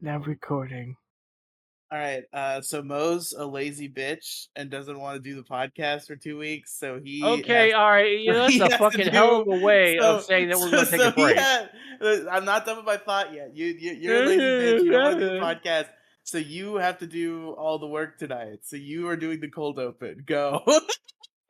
Now recording. All right. So Mo's a lazy bitch and doesn't want to do the podcast for 2 weeks. So he Okay, has all right. You know, that's he a has to fucking hell of do a way of so saying that we're so going to take a so he break. had. I'm not done with my thought yet. You're a lazy bitch. You don't want to do the podcast. So you have to do all the work tonight. So you are doing the cold open. Go.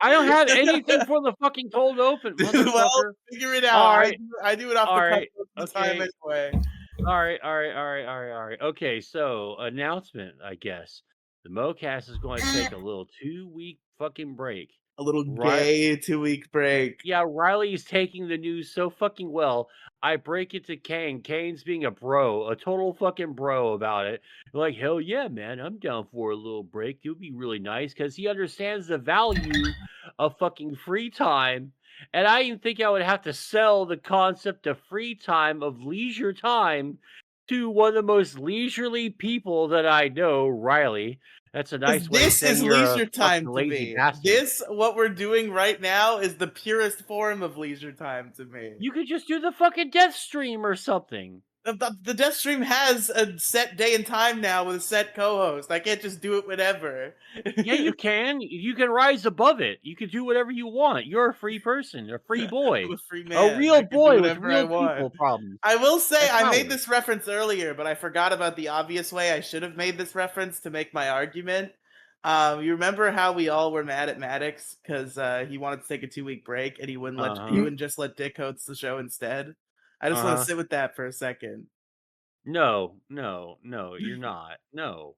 I don't have anything for the fucking cold open, Well, motherfucker. figure it out. All I right, do, I do it off all the cuff right, most of the time okay. anyway. All right. Okay, so announcement, I guess. The MoCast is going to take a little 2-week fucking break. A little Right? gay 2 week break. Yeah, Riley's taking the news so fucking well. I break it to Kane. Kane's being a bro, a total fucking bro about it. Like, hell yeah, man, I'm down for a little break. It would be really nice because he understands the value of fucking free time. And I didn't think I would have to sell the concept of free time, of leisure time, to one of the most leisurely people that I know, Riley. That's a Because nice way of this saying is you're a leisure fucking time to lazy me. bastard. This, what we're doing right now, is the purest form of leisure time to me. You could just do the fucking death stream or something. The Death Stream has a set day and time now with a set co-host. I can't just do it whenever. Yeah, you can. You can rise above it. You can do whatever you want. You're a free person, a free boy, I'm a free a man. real I can do boy with whatever I real want. people problems I will say and I made power. this reference earlier, but I forgot about the obvious way I should have made this reference to make my argument. You remember how we all were mad at Maddox because he wanted to take a 2 week break and he Uh-huh. wouldn't just let Dick host the show instead. I just want to Uh-huh. sit with that for a second. No, no, no, you're not. No.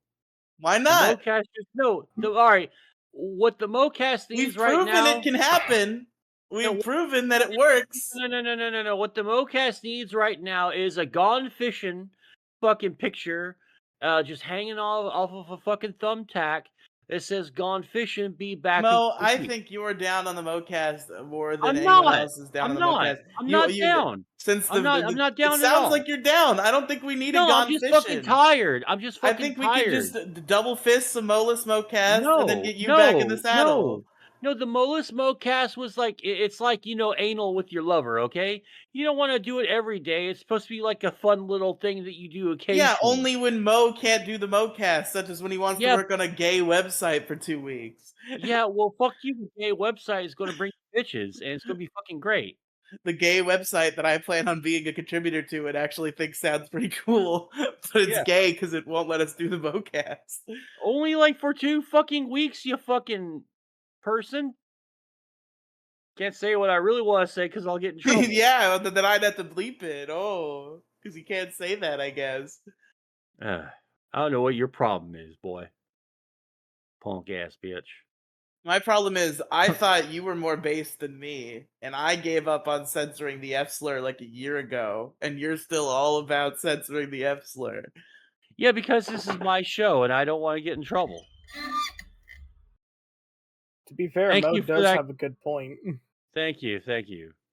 Why The not? MoCast just no. All right. What the MoCast We've needs right proven it now. can happen. No, We've proven that it works. no. What the MoCast needs right now is a gone fishing fucking picture, just hanging off of a fucking thumbtack that says "Gone fishing, be back in Mo, 2 I weeks." think you're down on the MoCast more than I'm anyone not. else is down on I'm the not. MoCast. I'm You, not you, down. since I'm not it down at sounds all. like you're down. I don't think we need a No, I'm gone just fucking fishing. tired. I'm just I fucking think we could just tired. double fist some Molus MoCast and then No, get you back in the no, saddle. no. No, the Molus Mocast was like it's like, anal with your lover, okay? You don't wanna do it every day. It's supposed to be like a fun little thing that you do Yeah, occasionally. only when Mo can't do the MoCast, such as when he wants to Yeah, work on a gay website for 2 weeks. yeah, well, fuck you. The gay website is gonna bring bitches, and it's gonna be fucking great. The gay website that I plan on being a contributor to and actually think sounds pretty cool, but it's Yeah. gay because it won't let us do the MoCast. Only, like, for 2 fucking weeks, you fucking person. Can't say what I really wanna say because 'cause I'll get in trouble. Yeah, then I'd have to bleep it. Oh, because you can't say that, I guess. Ugh, I don't know what your problem is, boy. Punk ass bitch. My problem is, I thought you were more based than me, and I gave up on censoring the F slur like a year ago, and you're still all about censoring the F slur. Yeah, because this is my show, and I don't wanna get in trouble. To be fair, Thank Mo you for does that. have a good point. Thank you,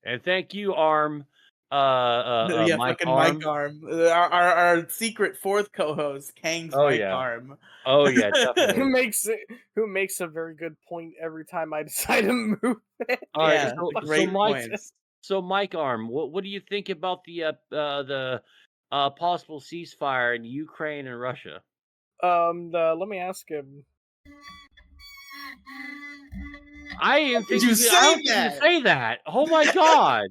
and thank you, Arm, Yeah, Mike fucking mic Arm. arm. Our secret fourth co-host, Kang's Oh, mic yeah. arm. Oh, yeah, Who definitely. makes it? Who makes a very good point every time I decide to move it? Alright, Yeah, so great Mike points. Mike Arm, what do you think about the possible ceasefire in Ukraine and Russia? Let me ask him. Did you I say don't think you that? say that. Oh my god.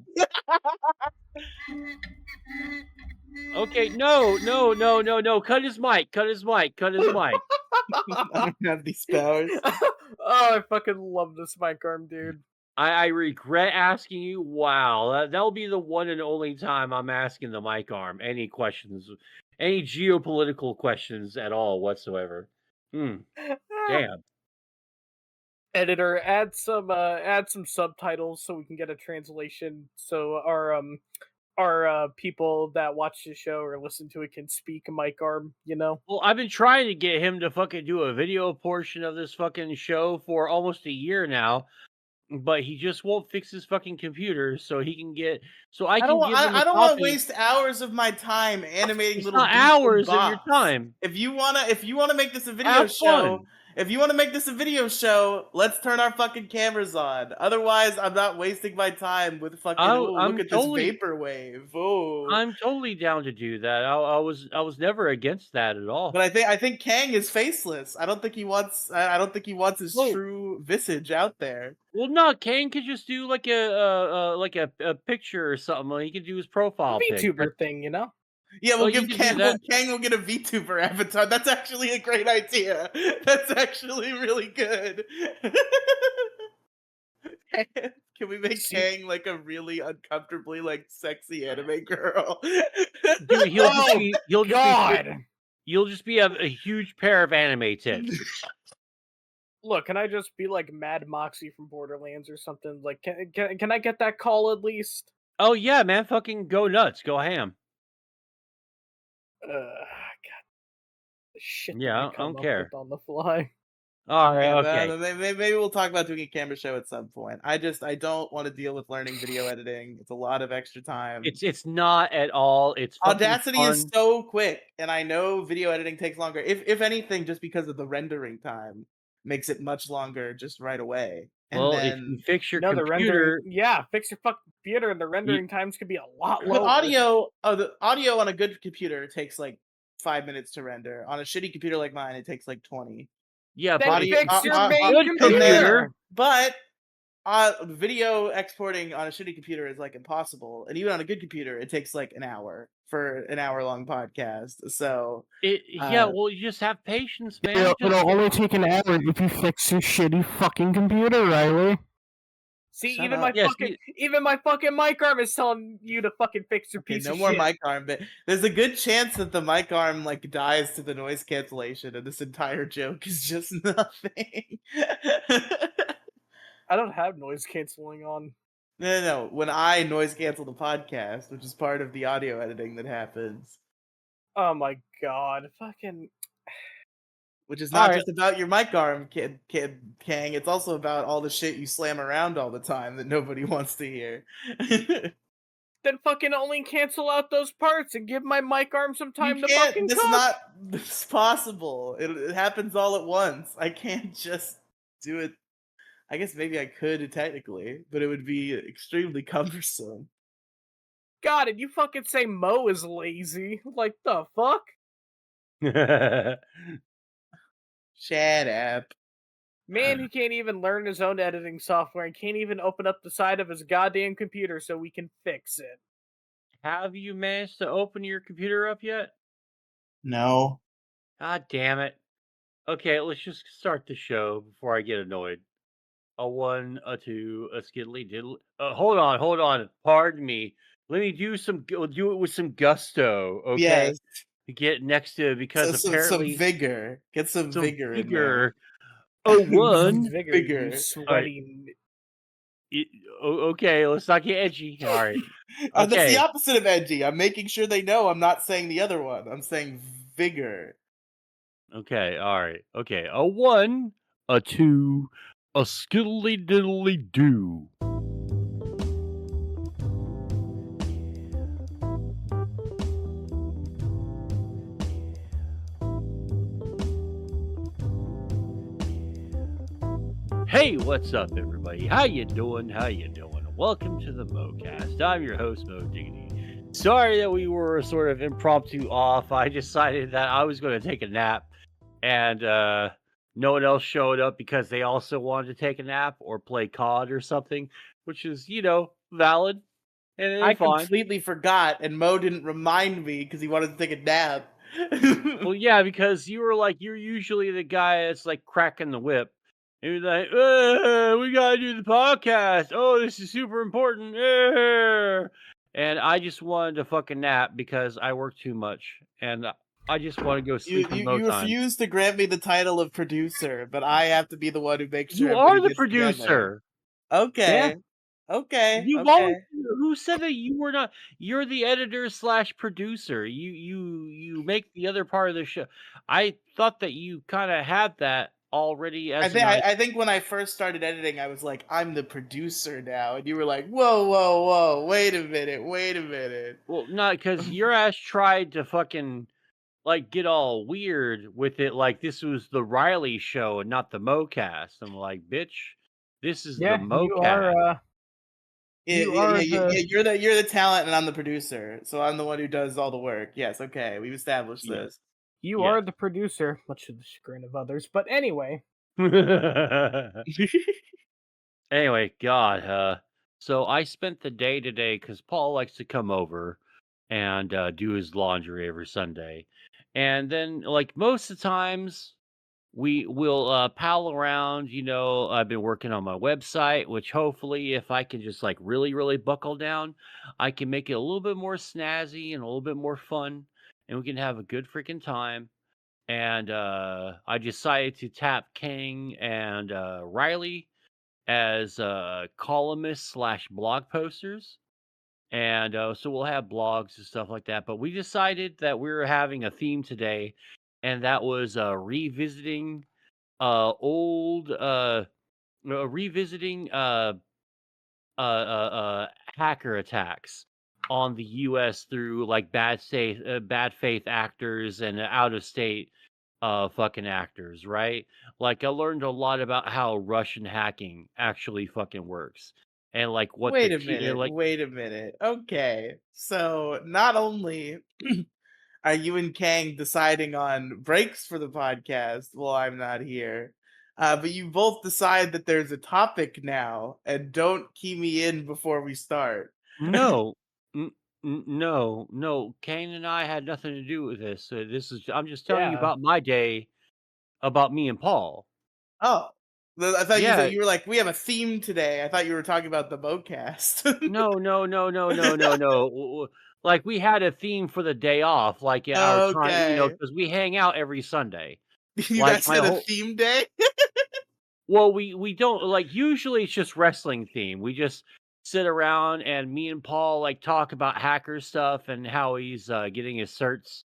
Okay, no, cut his mic, cut his mic. I don't have these powers. Oh, I fucking love this mic arm, dude. I regret asking you. Wow, that'll be the one and only time I'm asking the mic arm any questions, any geopolitical questions at all whatsoever. Hmm. Damn. Editor, add some subtitles so we can get a translation, so our people that watch the show or listen to it can speak mic arm. You know. Well, I've been trying to get him to fucking do a video portion of this fucking show for almost a year now, but he just won't fix his fucking computer so I can give him a I don't want to copy. waste hours of my time animating It's little not beeps and hours of your bops. time. If you wanna make this a video Have show, fun. If you want to make this a video show, let's turn our fucking cameras on. Otherwise, I'm not wasting my time with fucking. Oh, look at this vaporwave. Oh, I'm totally down to do that. I was never against that at all. but I think Kang is faceless. I don't think he wants. I don't think he wants his true visage out there. Well, no, Kang could just do like a picture or something. He could do his profile pic. VTuber thing, you know. Yeah, we'll give Kang. Kang will get a VTuber avatar. That's actually a great idea. That's actually really good. Can we make Kang like a really uncomfortably like sexy anime girl? Dude, you'll just be a huge pair of anime tits. Look, can I just be like Mad Moxie from Borderlands or something? Like, can I get that call at least? Oh yeah, man, fucking go nuts, go ham. God, the shit. Yeah, I don't care. On the fly. All right, okay. Maybe we'll talk about doing a camera show at some point. I don't want to deal with learning video editing. It's a lot of extra time. It's not at all. It's Audacity is so quick, and I know video editing takes longer. If anything, just because of the rendering time makes it much longer just right away. And well, then, if you fix your computer, fix your fucking computer, and the rendering times could be a lot lower. The audio on a good computer takes like 5 minutes to render. On a shitty computer like mine, it takes like 20. Yeah, then fix your main computer. But video exporting on a shitty computer is like impossible, and even on a good computer, it takes like an hour for an hour-long podcast. So well, you just have patience, man. It'll only take an hour if you fix your shitty fucking computer, Riley. See, even my fucking mic arm is telling you to fucking fix your piece of shit. No more mic arm, but there's a good chance that the mic arm like dies to the noise cancellation, and this entire joke is just nothing. I don't have noise canceling on. No. When I noise cancel the podcast, which is part of the audio editing that happens. Oh my god, fucking. Which is not just about your mic arm, Kang. It's also about all the shit you slam around all the time that nobody wants to hear. Then fucking only cancel out those parts and give my mic arm some time to fucking cook. It's possible. It happens all at once. I can't just do it. I guess maybe I could technically, but it would be extremely cumbersome. God, and you fucking say Mo is lazy. Like, the fuck? Shut up. Man, he can't even learn his own editing software and can't even open up the side of his goddamn computer so we can fix it. Have you managed to open your computer up yet? No. God damn it. Okay, let's just start the show before I get annoyed. A 1, a 2, a skiddly diddly. Hold on. Pardon me. Let me do it with some gusto, okay? Yes. Get next to it because apparently some vigor. Get some vigor in there. Oh, 1 vigor. Sweating. Okay, let's not get edgy. All right. That's the opposite of edgy. I'm making sure they know I'm not saying the other one. I'm saying vigor. Okay, all right. Okay, a 1, a 2, a skiddly diddly do. Hey, what's up, everybody? How you doing? Welcome to the MoCast. I'm your host, Mo Diggity. Sorry that we were sort of impromptu off. I decided that I was going to take a nap, and no one else showed up because they also wanted to take a nap or play COD or something, which is, valid. And I completely forgot, and Mo didn't remind me because he wanted to take a nap. Well, yeah, because you're usually the guy that's like cracking the whip. And you're like, we gotta do the podcast. Oh, this is super important. And I just wanted to fucking nap because I work too much, and I just want to go sleep. You refuse to grant me the title of producer, but I have to be the one who makes sure you are the producer. Together. Okay. Yeah. Okay. Who said that you were not? You're the editor / producer. You make the other part of the show. I thought that you kind of had that already. I think when I first started editing, I was like, I'm the producer now, and you were like, whoa, wait a minute. Well, no, because your ass tried to fucking like get all weird with it, like this was the Riley show and not the MoCast. I'm like, bitch, this is the Yeah, MoCast. you are the You're the talent and I'm the producer, so I'm the one who does all the work. Yes, okay, we've established Yeah. this. you Yes. are the producer, much to the chagrin of others. But anyway, Anyway, God, so I spent the day today because Paul likes to come over and do his laundry every Sunday, and then like most of the times we will pal around. I've been working on my website, which hopefully, if I can just like really, really buckle down, I can make it a little bit more snazzy and a little bit more fun, and we can have a good freaking time. And I decided to tap King and Riley as columnists slash blog posters. And so we'll have blogs and stuff like that. But we decided that we were having a theme today, and that was revisiting old revisiting hacker attacks on the U.S. through like bad faith actors and out of state fucking actors, right? Like I learned a lot about how Russian hacking actually fucking works, and like what the Wait a key, minute. like Wait a minute. Okay, so not only are you and Kang deciding on breaks for the podcast while I'm not here, but you both decide that there's a topic now and don't key me in before we start. no. No, Kane and I had nothing to do with this. I'm just telling you yeah. about my day, about me and Paul. Oh, I thought you said Yeah, you were like, we have a theme today. I thought you were talking about the Bocast. no. Like we had a theme for the day off, like our time, Okay, because we hang out every Sunday. you Like guys my did a whole theme day. Well, we don't like usually it's just wrestling theme. We just sit around and me and Paul like talk about hacker stuff and how he's getting his certs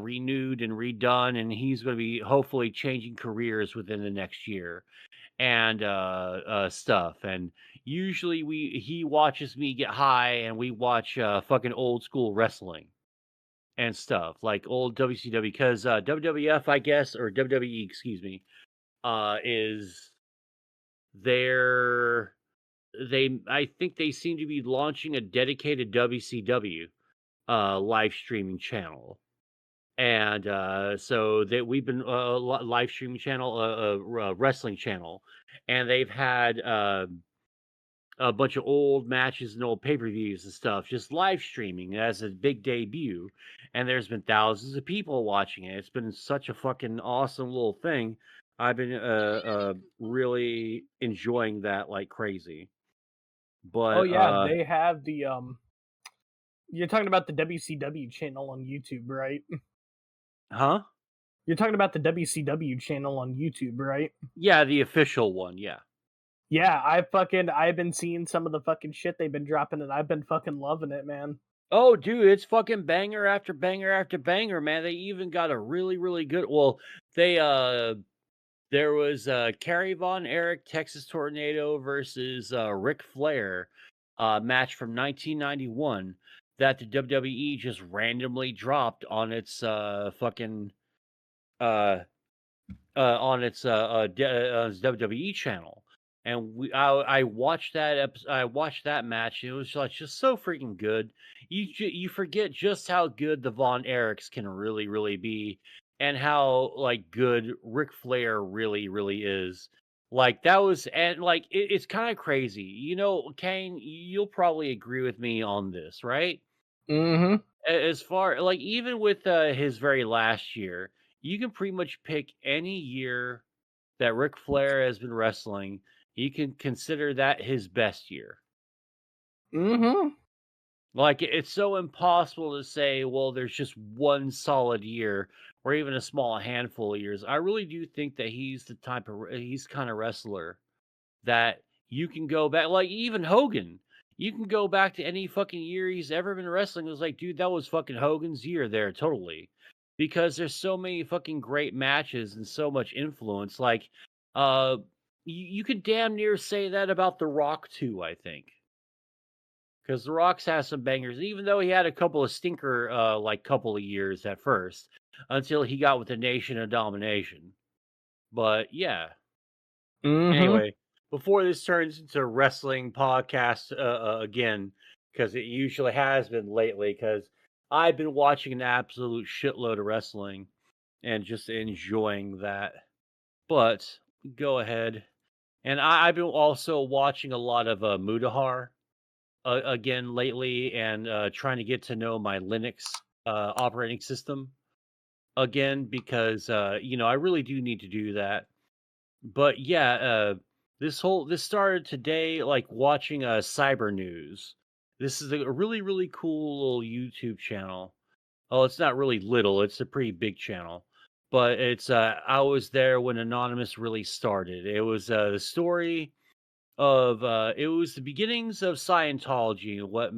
renewed and redone, and he's going to be hopefully changing careers within the next year and stuff. And usually he watches me get high and we watch fucking old school wrestling and stuff like old WCW because WWF I guess or WWE excuse me is there I think they seem to be launching a dedicated WCW live streaming channel. And so that we've been live streaming channel, wrestling channel, and they've had a bunch of old matches and old pay-per-views and stuff just live streaming as a big debut, and there's been thousands of people watching it. It's been such a fucking awesome little thing. I've been really enjoying that like crazy. Oh But yeah, they have the you're talking about the WCW channel on YouTube, right? huh? You're talking about the WCW channel on YouTube, right? Yeah, the official one, yeah. Yeah, I've been seeing some of the fucking shit they've been dropping and I've been fucking loving it, man. Oh, dude, it's fucking banger after banger after banger, man. They even got a really, really good. Well, they there was Kerry Von Erich, Texas Tornado versus Ric Flair, match from 1991 that the WWE just randomly dropped on its fucking uh WWE channel, and I watched that I watched that match. And it was like just so freaking good. You forget just how good the Von Erichs can really really be, and how like good Ric Flair really really is. Like that was and like it's kind of crazy, Kane. You'll probably agree with me on this, right? Mm-hmm. As far like even with his very last year, you can pretty much pick any year that Ric Flair has been wrestling. You can consider that his best year. Mm-hmm. Like it's so impossible to say, well, there's just one solid year or even a small handful of years. I really do think that he's kind of wrestler that you can go back, like even Hogan. You can go back to any fucking year he's ever been wrestling. It was like, dude, that was fucking Hogan's year there, totally. Because there's so many fucking great matches and so much influence. Like, you could damn near say that about The Rock too, I think. because The Rock's has some bangers, even though he had a couple of stinker, like couple of years at first, until he got with the Nation of Domination. But yeah. Mm-hmm. Anyway, before this turns into a wrestling podcast again, because it usually has been lately, because I've been watching an absolute shitload of wrestling and just enjoying that. But go ahead. And I've been also watching a lot of Mudahar again lately, and trying to get to know my Linux operating system again, because I really do need to do that. But yeah, this started today, like watching Cyber News. This is a really really cool little YouTube channel. Oh, it's not really little; it's a pretty big channel. But it's I was there when Anonymous really started. It was the story of it was the beginnings of Scientology, what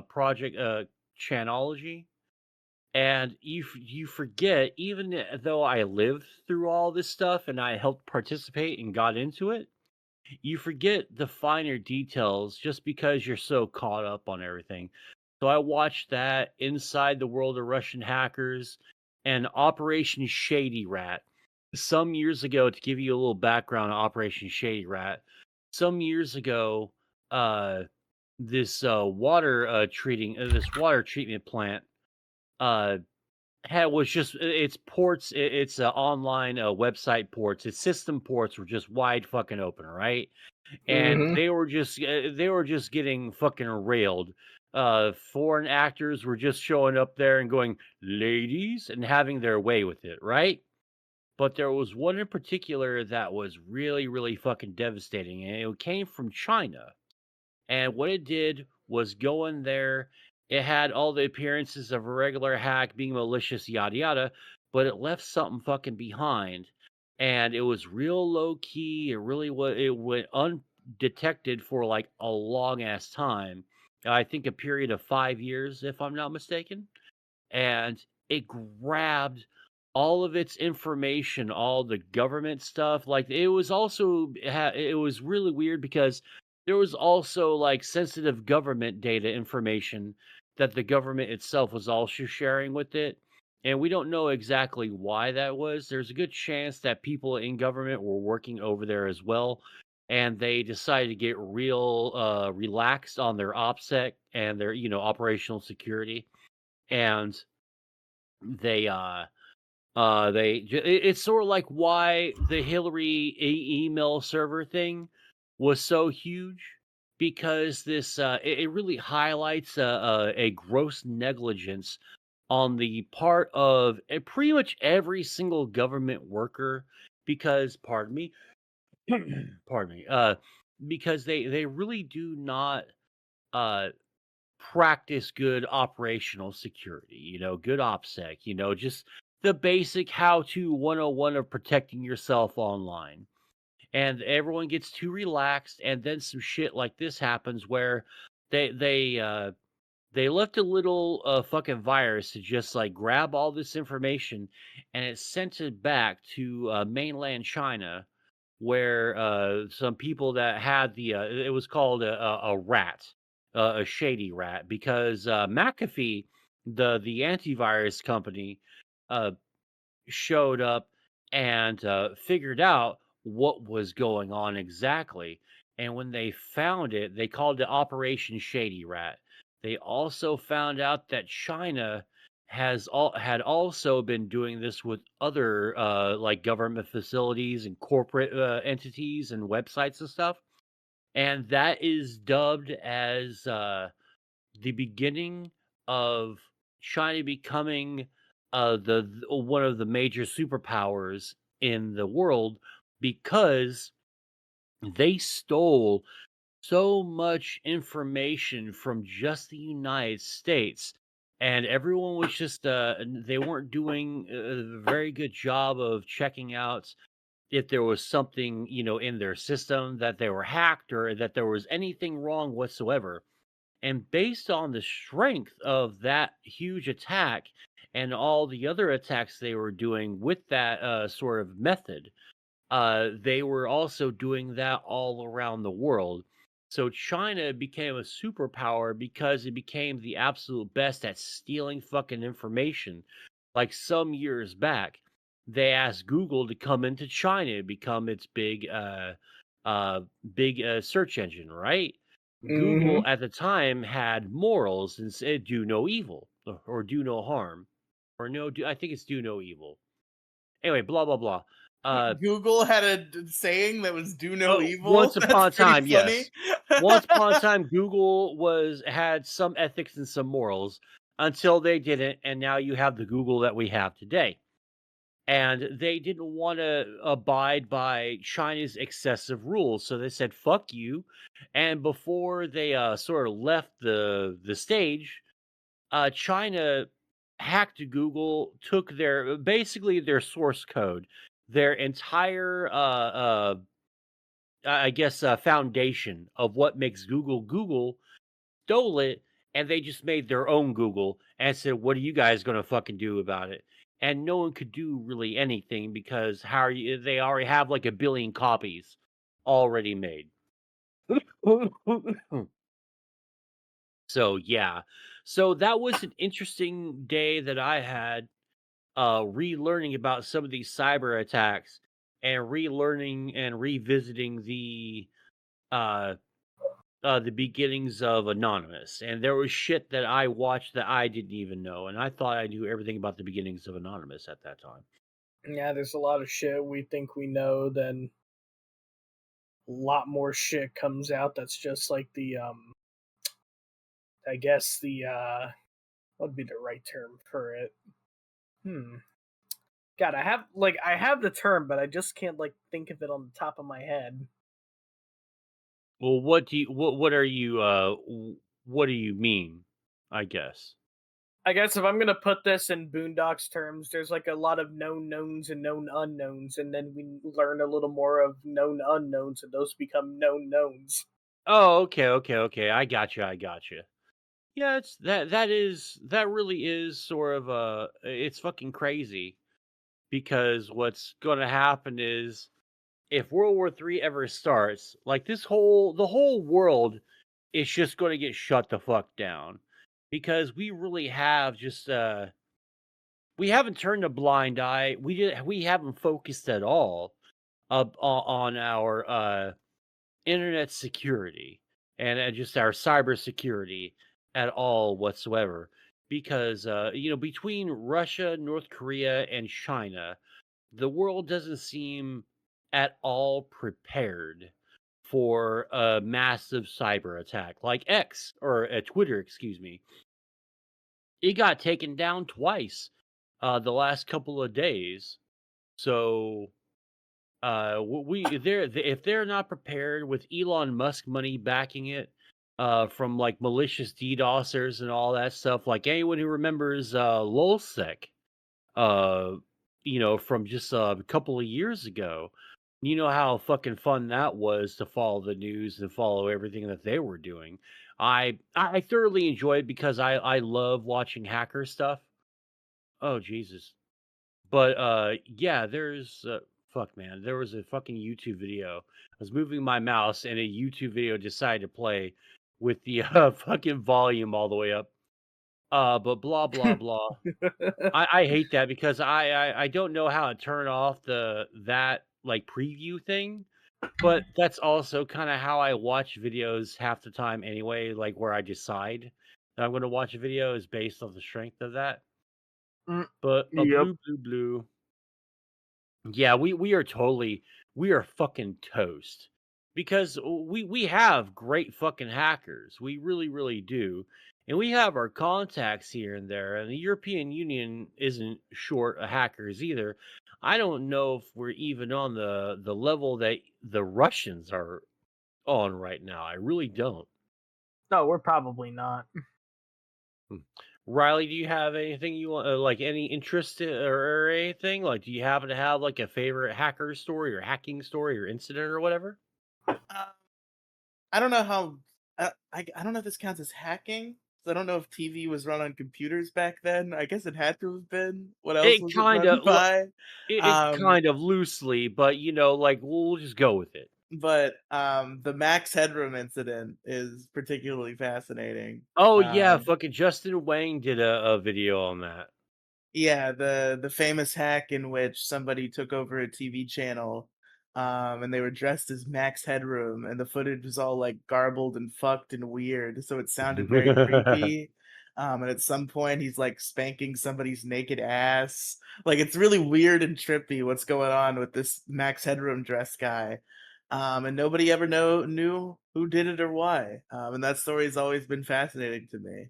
project Chanology. And you forget, even though I lived through all this stuff and I helped participate and got into it, you forget the finer details just because you're so caught up on everything. So I watched that, Inside the World of Russian Hackers, and Operation Shady Rat. Some years ago, to give you a little background on Operation Shady Rat, some years ago, this this water treatment plant uh had was just its ports, its online website ports, its system ports were just wide fucking open, right? And Mm-hmm. they were just getting fucking railed. Foreign actors were just showing up there and going, "Ladies," and having their way with it, right? But there was one in particular that was really, really fucking devastating, and it came from China. And what it did was go in there. It had all the appearances of a regular hack, being malicious, yada yada, but it left something fucking behind. And it was real low key. It really was. It went undetected for like a long ass time. I think a period of 5 years, if I'm not mistaken. And it grabbed all of its information, all the government stuff. Like it was also it was really weird because there was also like sensitive government data information that the government itself was also sharing with it. And we don't know exactly why that was. There's a good chance that people in government were working over there as well. And they decided to get real relaxed on their OPSEC and their, operational security. And they it's sort of like why the Hillary email server thing was so huge, because this it really highlights a gross negligence on the part of pretty much every single government worker, because pardon me pardon me because they really do not uh practice good operational security, good OPSEC, just the basic how to 101 of protecting yourself online. And everyone gets too relaxed, and then some shit like this happens where they left a little fucking virus to just like grab all this information, and it sent it back to mainland China, where some people that had it was called a rat, a shady rat, because McAfee, the antivirus company, uh, showed up and figured out what was going on exactly. And when they found it, they called it Operation Shady Rat. They also found out that China had also been doing this with other like government facilities and corporate entities and websites and stuff. And that is dubbed as the beginning of China becoming one of the major superpowers in the world, because they stole so much information from just the United States, and everyone was just they weren't doing a very good job of checking out if there was something, in their system, that they were hacked or that there was anything wrong whatsoever. And based on the strength of that huge attack and all the other attacks they were doing with that sort of method, they were also doing that all around the world. So China became a superpower because it became the absolute best at stealing fucking information. Like some years back, they asked Google to come into China and become its uh, big search engine, right? Mm-hmm. Google at the time had morals and said do no evil or do no harm or I think it's do no evil. Anyway, blah blah blah. Google had a saying that was "Do no Oh, evil." once That's upon a pretty time, funny. yes. Once upon a time, Google had some ethics and some morals until they didn't, and now you have the Google that we have today. And they didn't want to abide by China's excessive rules, so they said "fuck you." And before they sort of left the stage, China hacked Google, took their basically their source code, their entire I guess, foundation of what makes Google Google, stole it, and they just made their own Google and said, "What are you guys gonna fucking do about it?" And no one could do really anything because how are you? They already have like a billion copies already made. So yeah, so that was an interesting day that I had, relearning about some of these cyber attacks and relearning and revisiting uh the beginnings of Anonymous, and there was shit that I watched that I didn't even know, and I thought I knew everything about the beginnings of Anonymous at that time. Yeah, there's a lot of shit we think we know, then a lot more shit comes out that's just like the I guess the what would be the right term for it? Hmm. God, I have the term, but I just can't like think of it on the top of my head. Well, what do you mean? I guess. I guess if I'm gonna put this in Boondocks terms, there's like a lot of known knowns and known unknowns, and then we learn a little more of known unknowns, and those become known knowns. Oh, okay. I got you. I got you. Yeah, it's that really is sort of it's fucking crazy because what's going to happen is if World War III ever starts, like the whole world is just going to get shut the fuck down because we really have just we haven't turned a blind eye. We haven't focused at all on our internet security and just our cyber security at all whatsoever because between Russia, North Korea and China, the world doesn't seem at all prepared for a massive cyber attack like X or Twitter, excuse me. It got taken down twice the last couple of days. So if they're not prepared with Elon Musk money backing it, from like malicious DDoSers and all that stuff, like anyone who remembers Lulsec, uh, from just a couple of years ago, you know how fucking fun that was to follow the news and follow everything that they were doing. I thoroughly enjoyed because I love watching hacker stuff. Oh Jesus. But yeah, fuck man, there was a fucking YouTube video. I was moving my mouse and a YouTube video decided to play with the fucking volume all the way up. But blah blah blah. I hate that because I don't know how to turn off that like preview thing. But that's also kind of how I watch videos half the time anyway, like where I decide that I'm going to watch a video is based on the strength of that. Mm, But a yep. blue. Yeah, we are fucking toast because we have great fucking hackers. We really do. And we have our contacts here and there, and the European Union isn't short of hackers either. I don't know if we're even on the level that the Russians are on right now. I really don't. No, we're probably not. Hmm. Riley, do you have anything you want, like any interest or anything? Like, do you happen to have like a favorite hacker story or hacking story or incident or whatever? Uh, I don't know how. I don't know if this counts as hacking. So I don't know if TV was run on computers back then. I guess it had to have been. What else It was it kind run of, by? it Um, kind of loosely, but like we'll just go with it. but the Max Headroom incident is particularly fascinating. Oh yeah, fucking Justin Wang did a video on that. Yeah, the famous hack in which somebody took over a TV channel, and they were dressed as Max Headroom, and the footage was all like garbled and fucked and weird, so it sounded very creepy. And at some point, he's like spanking somebody's naked ass. Like it's really weird and trippy what's going on with this Max Headroom dress guy. And nobody ever knew who did it or why. And that story has always been fascinating to me.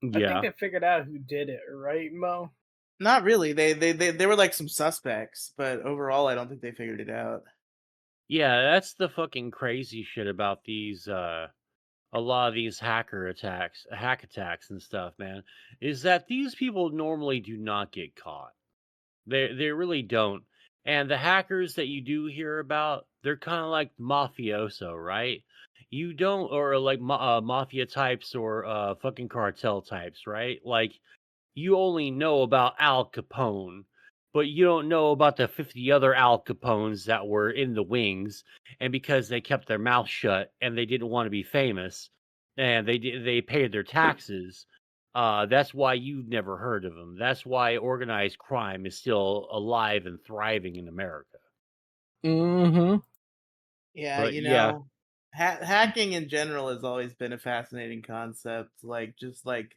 I think Yeah. they figured out who did it, right, Mo? Not really. They were like some suspects, but overall, I don't think they figured it out. Yeah, that's the fucking crazy shit about these a lot of these hack attacks and stuff, man, is that these people normally do not get caught. They really don't. And the hackers that you do hear about, they're kind of like mafioso, right? You don't, or like mafia types or fucking cartel types, right? Like you only know about Al Capone, but you don't know about the 50 other Al Capones that were in the wings. And because they kept their mouth shut and they didn't want to be famous, and they paid their taxes, that's why you've never heard of them. That's why organized crime is still alive and thriving in America. Mm-hmm. Yeah, But yeah, hacking in general has always been a fascinating concept. Like, just like,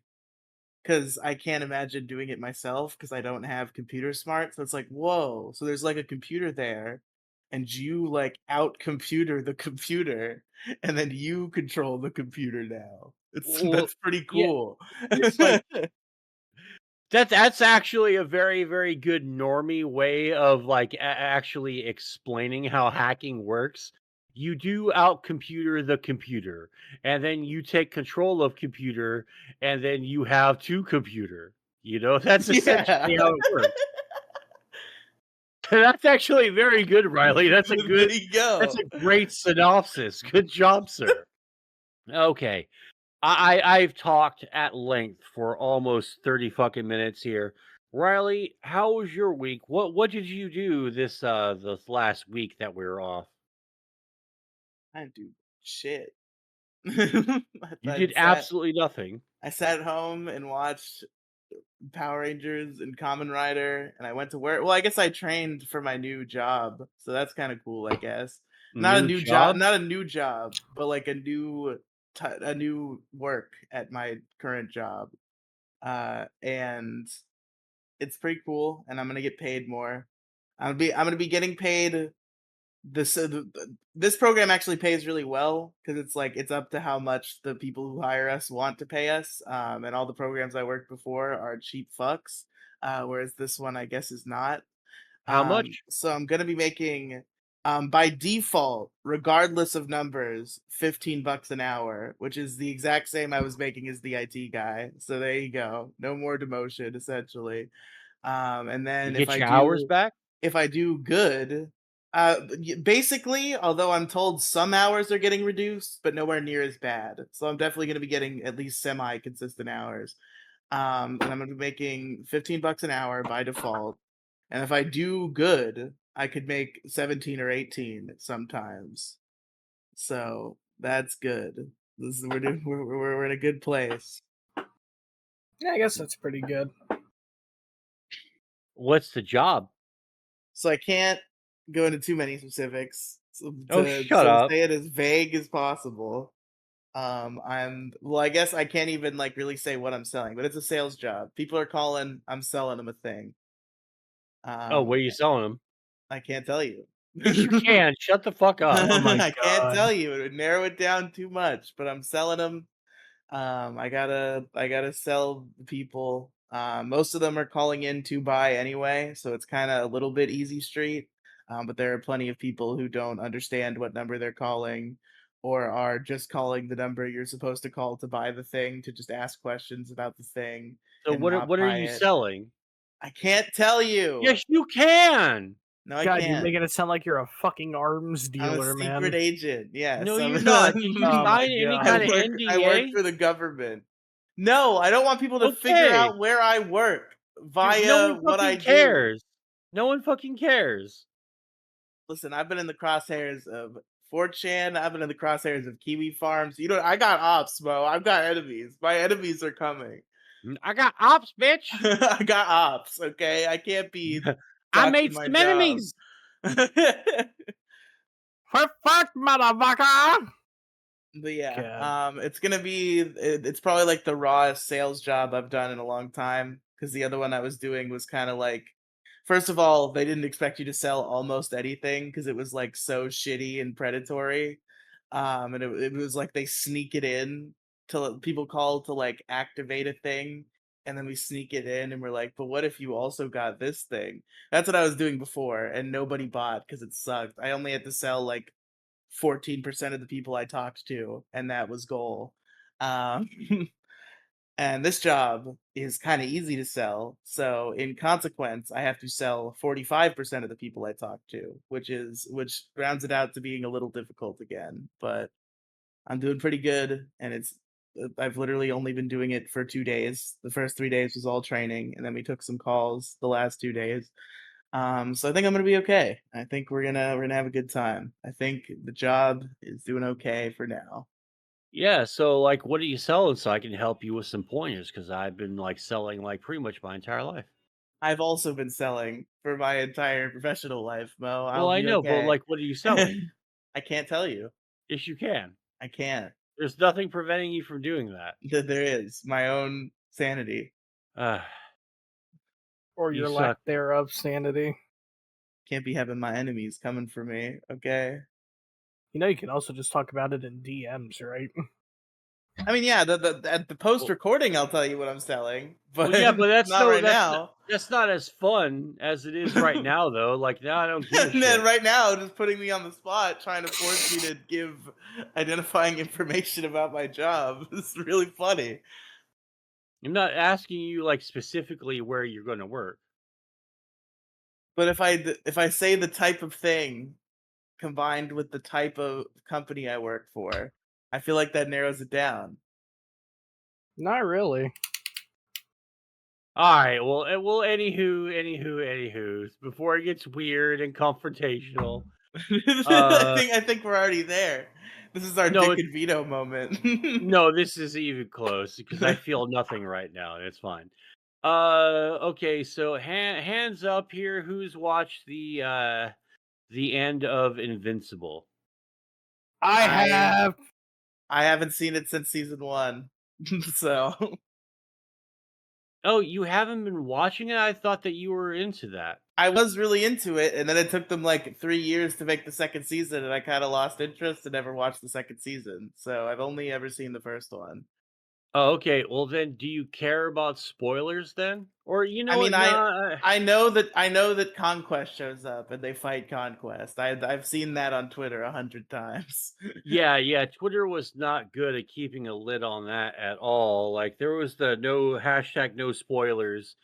because I can't imagine doing it myself because I don't have computer smart. So it's like, whoa. So there's like a computer there, and you like out computer the computer, and then you control the computer now. It's well, that's pretty yeah, cool. it's like that's actually a very, very good normie way of like actually explaining how hacking works. You do out computer the computer, and then you take control of computer, and then you have two computer. You know, that's Yeah. essentially how it works. That's actually very good, Riley. There you That's go. a great synopsis. Good job, sir. Okay. I've talked at length for almost 30 fucking minutes here. Riley, how was your week? What did you do this last week that we were off? I didn't do shit. I, You I did sat absolutely nothing. I sat at home and watched Power Rangers and Common Rider, and I went to work. Well, I guess I trained for my new job, so that's kind of cool, I guess. Not a New new job, job? not a new job, but like a new work at my current job. And it's pretty cool, and I'm gonna get paid more. I'm gonna be getting paid this program actually pays really well because it's like it's up to how much the people who hire us want to pay us. And all the programs I worked before are cheap fucks, whereas this one I guess is not. How much? So I'm gonna be making by default, regardless of numbers, $15 an hour, which is the exact same I was making as the IT guy. So there you go, no more demotion essentially. And You then get your hours back? if I do good, basically, although I'm told some hours are getting reduced, but nowhere near as bad. So I'm definitely going to be getting at least semi consistent hours. And I'm going to be making $15 an hour by default. And if I do good, I could make 17 or 18 sometimes. So that's good. We're in a good place. Yeah, I guess that's pretty good. What's the job? So I can't go into too many specifics. So Oh, to shut up. say it as vague as possible. I guess I can't even like really say what I'm selling, but it's a sales job. People are calling, I'm selling them a thing. Oh, Um, where are you selling them? I can't tell you. Yes, you can. Shut the fuck up. Oh my I can't god. tell you. It would narrow it down too much, but I'm selling them. I gotta sell people. Most of them are calling in to buy anyway, so it's kind of a little bit easy street. But there are plenty of people who don't understand what number they're calling, or are just calling the number you're supposed to call to buy the thing to just ask questions about the thing So and not what are buy you it. selling? I can't tell you. Yes, you can. No, I God, you're can't. making it sound like you're a fucking arms I'm a dealer, secret man. agent. Yes, No, you're not. Did you Oh my sign any god. kind of I work NDA? for the government. No, I don't want people to figure Okay. out where I work Dude, no via one what I fucking do. cares. No one fucking cares. Listen, I've been in the crosshairs of 4chan. I've been in the crosshairs of Kiwi Farms. I got ops, bro. I've got enemies. My enemies are coming. I got ops, bitch. I got ops. Okay, I can't be I botching made my some job. enemies. Fuck, motherfucker! But yeah, God. it's probably like the rawest sales job I've done in a long time. Because the other one I was doing was kind of like, first of all, they didn't expect you to sell almost anything because it was like so shitty and predatory. And it was like they sneak it in till people call to like activate a thing, and then we sneak it in, and we're like, but what if you also got this thing? That's what I was doing before, and nobody bought because it sucked. I only had to sell like 14% of the people I talked to, and that was goal. Um, and this job is kind of easy to sell. So in consequence, I have to sell 45% of the people I talk to, which rounds it out to being a little difficult again. But I'm doing pretty good, and I've literally only been doing it for 2 days. The first 3 days was all training, and then we took some calls the last 2 days. So I think I'm gonna be okay. I think we're gonna have a good time. I think the job is doing okay for now. Yeah, so like what are you selling so I can help you with some pointers because I've been like selling like pretty much my entire life. I've also been selling for my entire professional life, Mo. Well, I'll I be know, but okay. like what are you selling? I can't tell you. Yes, you can. I can't. There's nothing preventing you from doing that. There is my own sanity. Uh, Or you your lack suck. thereof sanity. Can't be having my enemies coming for me. Okay. You can also just talk about it in DMs, right? I mean, yeah, at the post Well, recording, I'll tell you what I'm selling, well, but yeah, but not right that's now. not as fun as it is right now, though. Like now, I don't give a And then shit. right now, just putting me on the spot, trying to force me to give identifying information about my job. It's really funny. I'm not asking you like specifically where you're going to work. But if I say the type of thing combined with the type of company I work for, I feel like that narrows it down. Not really. All right. Well. Anywho. Before it gets weird and confrontational. I think we're already there. This is our No, Dick and Vito moment. no. This is even close because I feel nothing right now, and it's fine. Okay. So hands up here. Who's watched the end of Invincible? I I have. I haven't seen it since season 1. So Oh, you haven't been watching it? I thought that you were into that. I was really into it, and then it took them like 3 years to make the second season, and I kind of lost interest and never watched the second season. So I've only ever seen the first one. Oh, okay. Well, then, do you care about spoilers then? Or you I know mean, what? Nah. I know that Conquest shows up and they fight Conquest. I've seen that on Twitter 100 times. Yeah. Twitter was not good at keeping a lid on that at all. Like there was the no hashtag no spoilers,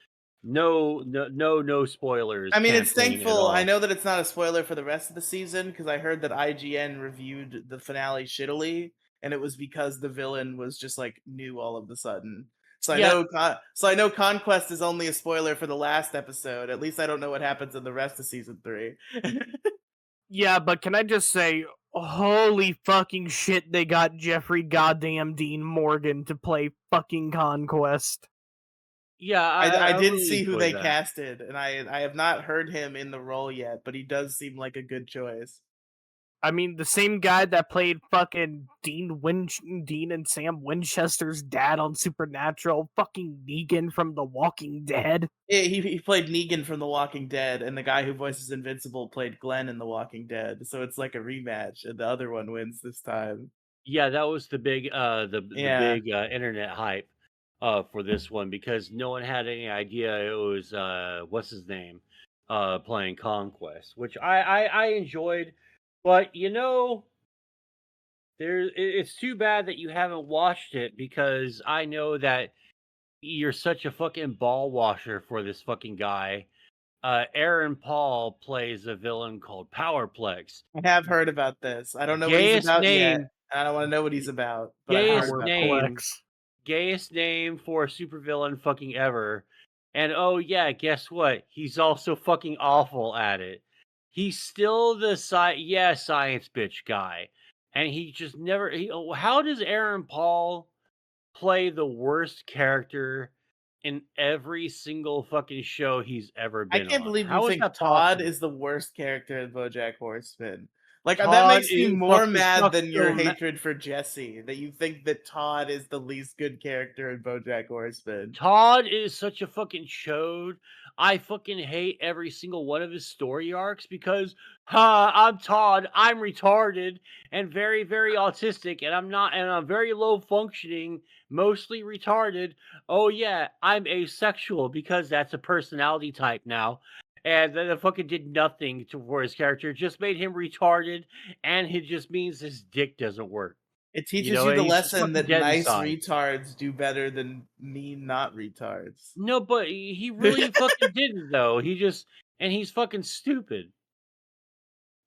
no spoilers I mean, it's campaign at thankful. I all. know that it's not a spoiler for the rest of the season because I heard that IGN reviewed the finale shittily, and it was because the villain was just like new all of a sudden. Yeah, So I know Conquest is only a spoiler for the last episode. At least I don't know what happens in the rest of season 3. Yeah, but can I just say, holy fucking shit, they got Jeffrey goddamn Dean Morgan to play fucking Conquest. yeah. I I did really see who enjoyed they that. casted, and I have not heard him in the role yet, but he does seem like a good choice. I mean, the same guy that played fucking Dean and Sam Winchester's dad on Supernatural, fucking Negan from The Walking Dead. Yeah, he played Negan from The Walking Dead, and the guy who voices Invincible played Glenn in The Walking Dead. So it's like a rematch, and the other one wins this time. Yeah, that was the big the Yeah, big internet hype for this one because no one had any idea it was what's his name playing Conquest, which I enjoyed, but it's too bad that you haven't watched it because I know that you're such a fucking ball washer for this fucking guy. Aaron Paul plays a villain called Powerplex. I have heard about this. I don't know what he's Gayest about yet. name, I don't want to know what he's about, but I've heard gayest about this. name Powerplex. gayest name for a supervillain fucking ever. And oh yeah, guess what? He's also fucking awful at it. he's still the science bitch guy, and he just never. How does Aaron Paul play the worst character in every single fucking show he's ever I been can't on? believe you How is think that Todd possible? is the worst character in BoJack Horseman. Like that Todd makes me is more fucking mad sucks than your so hatred for Jesse. That you think that Todd is the least good character in BoJack Horseman. Todd is such a fucking chode. I fucking hate every single one of his story arcs because, I'm Todd, I'm retarded and very, very autistic, and I'm very low functioning, mostly retarded. Oh yeah, I'm asexual because that's a personality type now. And then it fucking did nothing for his character, just made him retarded, and it just means his dick doesn't work. It teaches you And the he's just lesson fucking that dead nice inside. retards do better than mean not retards. No, but he really fucking didn't though. He's fucking stupid.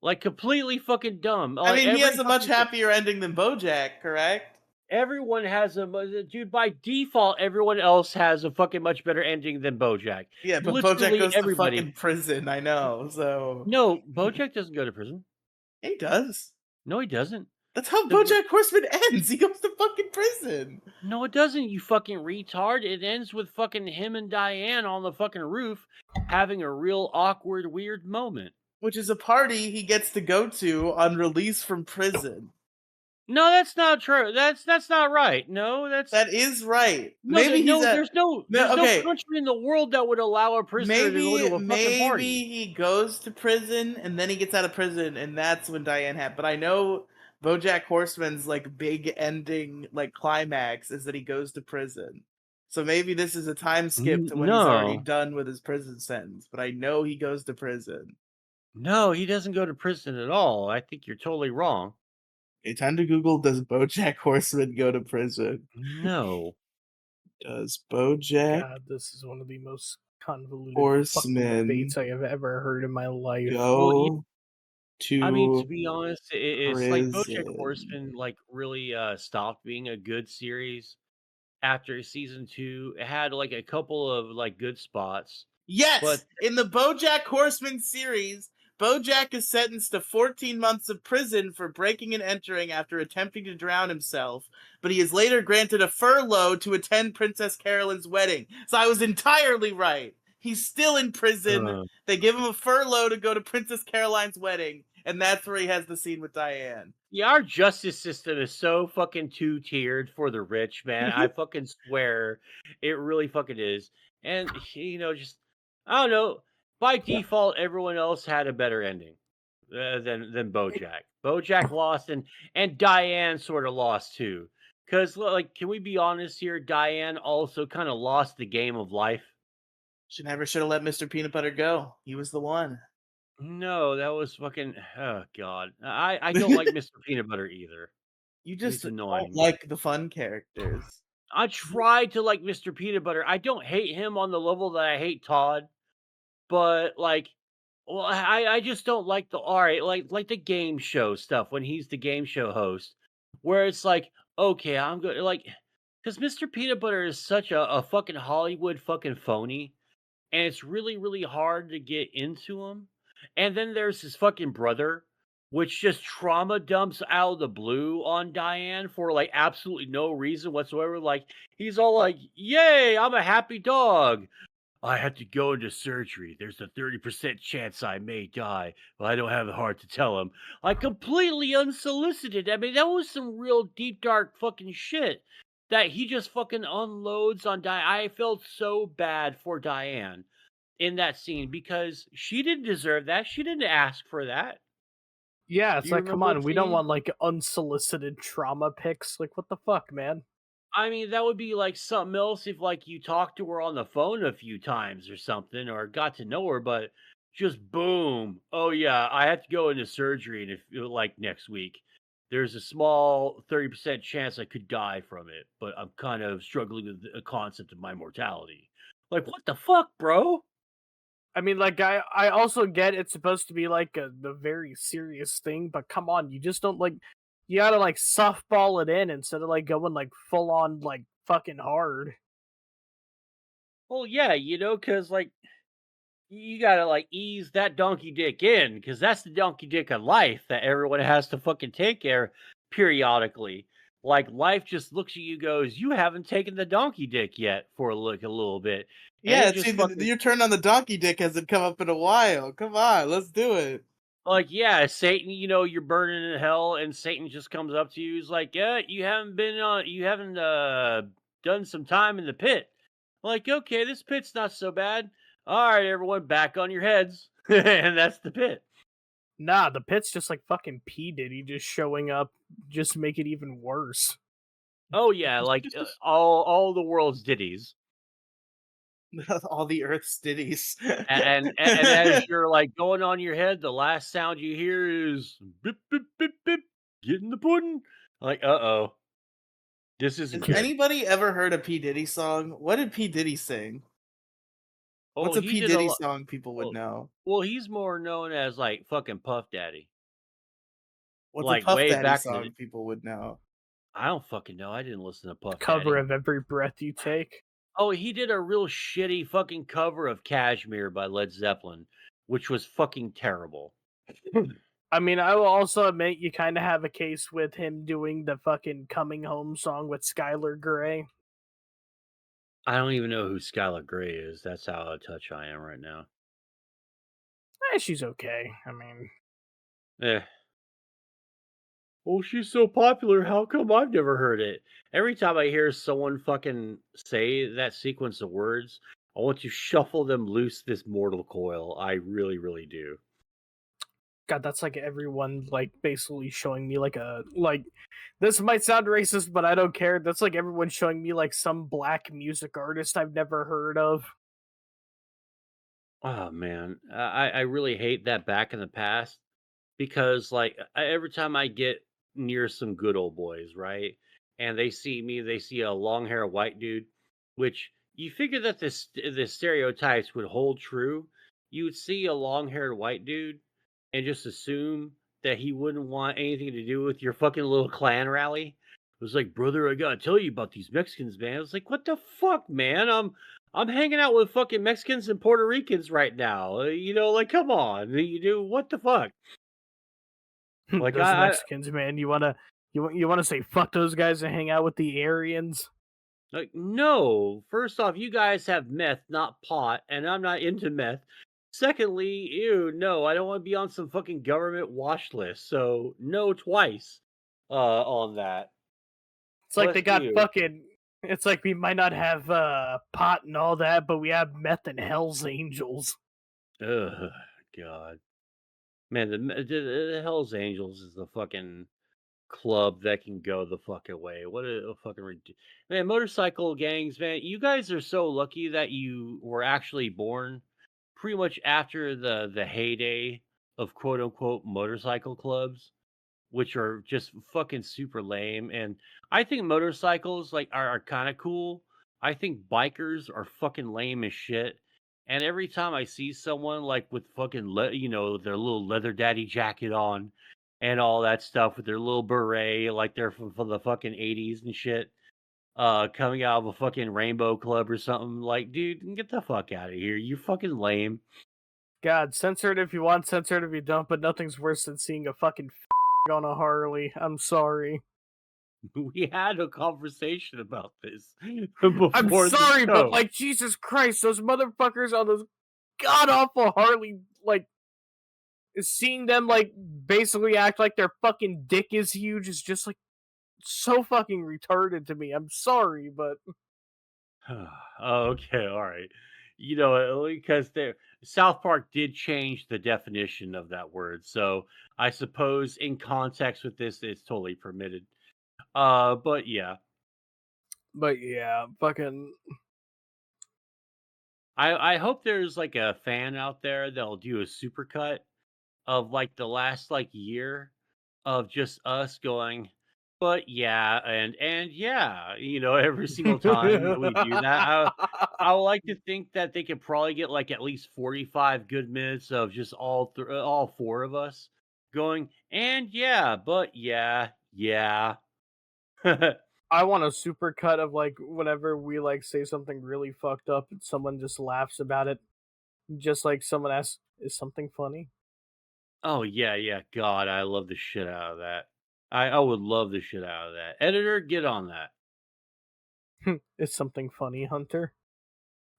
Like completely fucking dumb. I Like mean, he every has a much fucking happier ending than BoJack, correct? everyone has dude by default everyone else has a fucking much better ending than BoJack. Yeah, but BoJack Literally goes to everybody. fucking prison. I know. So No, BoJack doesn't go to prison. he does. No, he doesn't. That's how The BoJack Horseman ends. He goes to fucking prison. No, it doesn't, you fucking retard. It ends with fucking him and Diane on the fucking roof having a real awkward, weird moment. Which is a party he gets to go to on release from prison. No, that's not true. That's not right. No, That is right. no, Maybe he's at there's no okay. country in the world that would allow a prisoner to go to a fucking party. He goes to prison and then he gets out of prison and that's when Diane had. But I know BoJack Horseman's like big ending like climax is that he goes to prison. So maybe this is a time skip to when he's already No, done with his prison sentence. But I know he goes to prison. no, he doesn't go to prison at all. I think you're totally wrong. Okay, time to Google. Does BoJack Horseman go to prison? No, Does BoJack God, this is one of the most convoluted fucking Horseman debates I have ever heard in my life. well, yeah, go I mean, to to be honest, it's like BoJack prison? Horseman like really stopped being a good series after season 2. It had like a couple of like good spots, but Yes, in the BoJack Horseman series, BoJack is sentenced to 14 months of prison for breaking and entering after attempting to drown himself, but he is later granted a furlough to attend Princess Carolyn's wedding. So I was entirely right. He's still in prison. uh, They give him a furlough to go to Princess Caroline's wedding, and that's where he has the scene with Diane. yeah, our justice system is so fucking two-tiered for the rich, man. I fucking swear it really fucking is. And just I don't know. By default, everyone else had a better ending than BoJack. BoJack lost, and Diane sort of lost too. Cause like, can we be honest here? Diane also kind of lost the game of life. She never should have let Mr. Peanut Butter go. He was the one. No, that was fucking. Oh god, I don't like Mr. Peanut Butter either. You just He's don't annoying. like the fun characters. I tried to like Mr. Peanut Butter. I don't hate him on the level that I hate Todd, but like, well, I just don't like the all right, like the game show stuff when he's the game show host, where it's like, okay, I'm good, like, because Mr. Peanut Butter is such a fucking Hollywood fucking phony, and it's really really hard to get into him. And then there's his fucking brother, which just trauma dumps out of the blue on Diane for like absolutely no reason whatsoever. Like he's all like, "Yay, I'm a happy dog. I had to go into surgery. There's a 30% chance I may die, but I don't have the heart to tell him." Like completely unsolicited. I mean, that was some real deep dark fucking shit that he just fucking unloads on Diane. I felt so bad for Diane in that scene because she didn't deserve that. She didn't ask for that. Yeah, Do it's you like, come remember on, that we don't scene? want like unsolicited trauma pics. Like, what the fuck, man? I mean, that would be like something else if like you talked to her on the phone a few times or something or got to know her, but just boom. Oh yeah, I have to go into surgery and if like next week. There's a small 30% chance I could die from it, but I'm kind of struggling with the concept of my mortality. Like what the fuck, bro? I mean, like, I also get it's supposed to be like the very serious thing, but come on, you just don't like, you gotta like softball it in instead of like going like full on like fucking hard. Well, yeah, cuz like you gotta like ease that donkey dick in because that's the donkey dick of life that everyone has to fucking take care periodically. Like life just looks at you, goes, you haven't taken the donkey dick yet for a little bit, and Yeah, it see, just fucking your turn on the donkey dick hasn't come up in a while. Come on, let's do it. like yeah, Satan. You're burning in hell, and Satan just comes up to you. He's like, yeah, you haven't done some time in the pit. Like, okay, this pit's not so bad. All right, everyone, back on your heads, and that's the pit. Nah, the pit's just like fucking P Diddy just showing up, just to make it even worse. Oh yeah, like all the world's ditties, All the Earth's ditties. and as you're like going on your head, the last sound you hear is bip bip bip bip, get in the pudding. Like, oh, this isn't Has good. anybody ever heard a P Diddy song? What did P Diddy sing? Oh, What's a he P did a Diddy lot. song people would Well, know? well, he's more known as like fucking Puff Daddy, What's a like Puff way Daddy back in the. song people would know? I don't fucking know. I didn't listen to Puff Cover Daddy. of Every Breath You Take. Oh, he did a real shitty fucking cover of Kashmir by Led Zeppelin, which was fucking terrible. I mean, I will also admit you kind of have a case with him doing the fucking Coming Home song with Skylar Grey. I don't even know who Skylar Grey is. That's how out of touch I am right now. She's okay. I mean, Eh. Well, she's so popular. How come I've never heard it? Every time I hear someone fucking say that sequence of words, I want to shuffle them loose this mortal coil. I really, really do. God, that's like everyone like basically showing me like a like. This might sound racist, but I don't care. That's like everyone showing me like some black music artist I've never heard of. Oh man, I really hate that back in the past because like every time I get near some good old boys, right, and they see me, they see a long hair white dude, which you figure that the stereotypes would hold true. You would see a long haired white dude and just assume that he wouldn't want anything to do with your fucking little clan rally. It was like, brother, I gotta tell you about these Mexicans, man. I was like, what the fuck, man? I'm hanging out with fucking Mexicans and Puerto Ricans right now. Like, come on, you do what the fuck? Like, Those Mexicans, man. You wanna say fuck those guys and hang out with the Aryans? like, no. First off, you guys have meth, not pot, and I'm not into meth. Secondly, ew, no, I don't want to be on some fucking government watch list. So no twice, on that. It's like they Bless got you. fucking. It's like we might not have pot and all that, but we have meth and Hell's Angels. Ugh, God, man, the Hell's Angels is the fucking club that can go the fuck away. What a fucking man, motorcycle gangs, man. You guys are so lucky that you were actually born pretty much after the heyday of quote unquote motorcycle clubs, which are just fucking super lame. And I think motorcycles like are kind of cool. I think bikers are fucking lame as shit. And every time I see someone like with fucking their little leather daddy jacket on and all that stuff with their little beret like they're from the fucking 80s and shit, coming out of a fucking rainbow club or something, like, dude, get the fuck out of here. You fucking lame. God, censor it if you want, censor it if you don't, but nothing's worse than seeing a fucking on a Harley. I'm sorry. We had a conversation about this I'm before the sorry, but show. like Jesus Christ, those motherfuckers on those god awful Harley, like seeing them like basically act like their fucking dick is huge is just like so fucking retarded to me. I'm sorry, but Oh, okay, all right. Because South Park did change the definition of that word, so I suppose in context with this, it's totally permitted. But yeah, yeah, fucking I hope there's like a fan out there that'll do a supercut of like the last like year of just us going, but yeah, and yeah, every single time that we do that. I would like to think that they could probably get like at least 45 good minutes of just all four of us going, and yeah, but yeah, yeah. I want a super cut of like whenever we like say something really fucked up and someone just laughs about it. Just like someone asked, "Is something funny?" Oh yeah. God, I love the shit out of that. I would love the shit out of that. Editor, get on that. Is something funny, Hunter?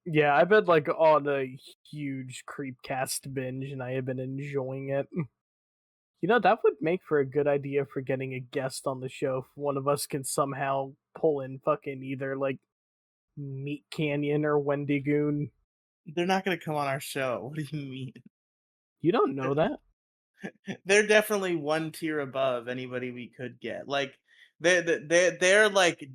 Yeah, I've been like on a huge Creepcast binge, and I have been enjoying it. You know, that would make for a good idea for getting a guest on the show. If one of us can somehow pull in fucking either like Meat Canyon or Wendigoon. They're not gonna come on our show. What do you mean? You don't know that? They're definitely one tier above anybody we could get. Like they're like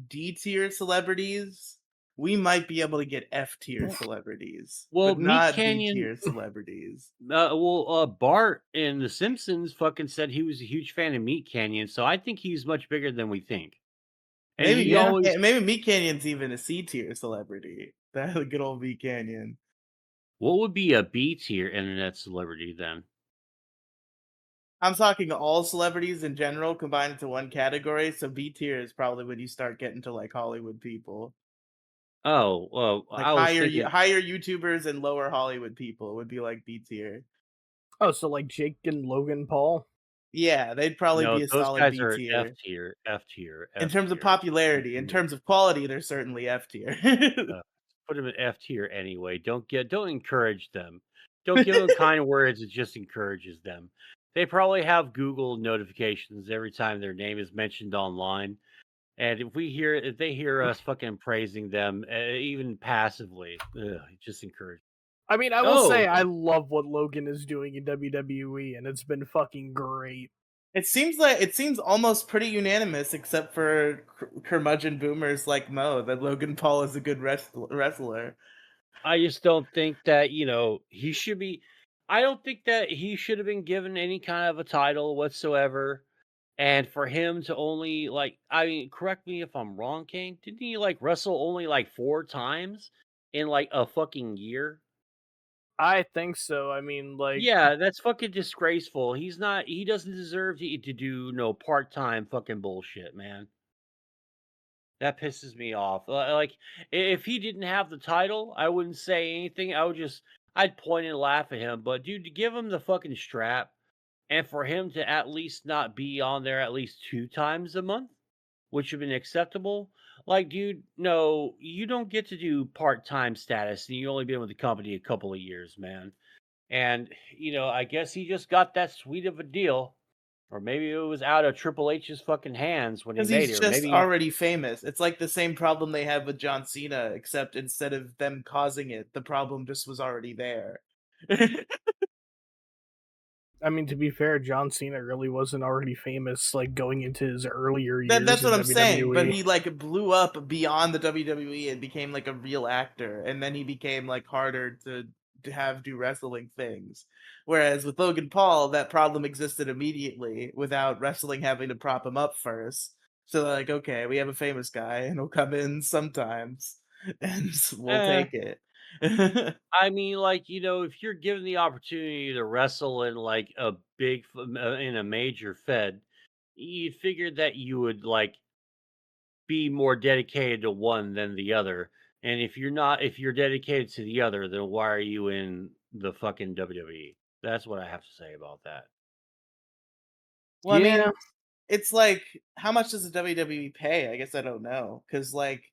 D tier celebrities. We might be able to get F tier celebrities, Well, but Meat not D Canyon. tier celebrities. Bart in The Simpsons fucking said he was a huge fan of Meat Canyon, so I think he's much bigger than we think. And Maybe he Yeah. always, Maybe Meat Canyon's even a C tier celebrity. That good old Meat Canyon. what would be a B tier internet celebrity then? I'm talking all celebrities in general combined into one category. So B tier is probably when you start getting to like Hollywood people. Oh, well, Like I was thinking, higher YouTubers and lower Hollywood people would be like B tier. Oh, so like Jake and Logan Paul? Yeah, they'd probably no, be a those solid guys B are F tier. tier, F tier, In F terms of tier. popularity, in terms of quality, they're certainly F tier. Uh, put them in F tier anyway. Don't encourage them. Don't give them kind words. It just encourages them. They probably have Google notifications every time their name is mentioned online. And if they hear us fucking praising them, even passively, it just encourages. I mean, I will say Oh, I love what Logan is doing in WWE, and it's been fucking great. It seems almost pretty unanimous, except for curmudgeon boomers like Mo, that Logan Paul is a good wrestler. I just don't think that he should be. I don't think that he should have been given any kind of a title whatsoever. And for him to only I mean, correct me if I'm wrong, King. Didn't he wrestle only 4 times in a fucking year? I think so. I mean, like, Yeah, that's fucking disgraceful. He doesn't deserve to do no part-time fucking bullshit, man. That pisses me off. If he didn't have the title, I wouldn't say anything. I'd point and laugh at him. But dude, to give him the fucking strap and for him to at least not be on there at least 2 times a month, which have been acceptable. Like, dude, no, you don't get to do part-time status and you only been with the company a couple of years, man. And, I guess he just got that sweet of a deal. Or maybe it was out of Triple H's fucking hands when he Because made it. he's Or just maybe already famous. It's like the same problem they have with John Cena, except instead of them causing it, the problem just was already there. I mean, to be fair, John Cena really wasn't already famous, like, going into his earlier That's years in what I'm saying. But WWE. he like blew up beyond the WWE and became like a real actor, and then he became like harder to do wrestling things. Whereas with Logan Paul, that problem existed immediately without wrestling having to prop him up first. So they're like, okay, we have a famous guy, and he'll come in sometimes, and we'll eh, take it. I mean, if you're given the opportunity to wrestle in in a major fed, you'd figure that you would be more dedicated to one than the other. And if you're dedicated to the other, then why are you in the fucking WWE? That's what I have to say about that. Well, I Yeah, mean, it's like, how much does the WWE pay? I guess I don't know, because like,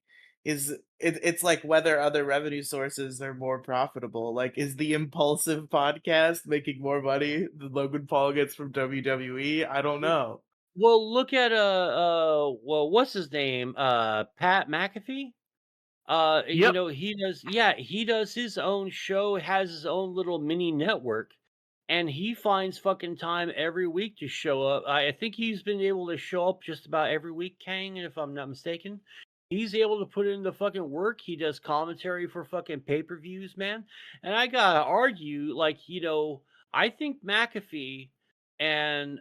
it's like whether other revenue sources are more profitable. Like, is the Impulsive podcast making more money than Logan Paul gets from WWE? I don't W- know. Well, look at what's his name? Pat McAfee. yep. He does his own show, has his own little mini network, and he finds fucking time every week to show up. I think he's been able to show up just about every week, Kang, if I'm not mistaken. He's able to put in the fucking work. He does commentary for fucking pay-per-views, man. And I gotta argue, I think McAfee and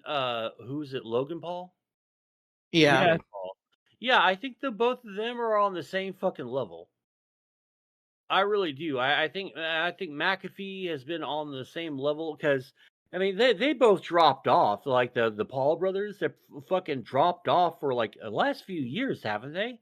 who's it, Logan Paul? Yeah. Yeah, Logan Paul. Yeah, I think the both of them are on the same fucking level. I really do. I think McAfee has been on the same level because I mean they both dropped off. Like the Paul brothers, they fucking dropped off for the last few years, haven't they?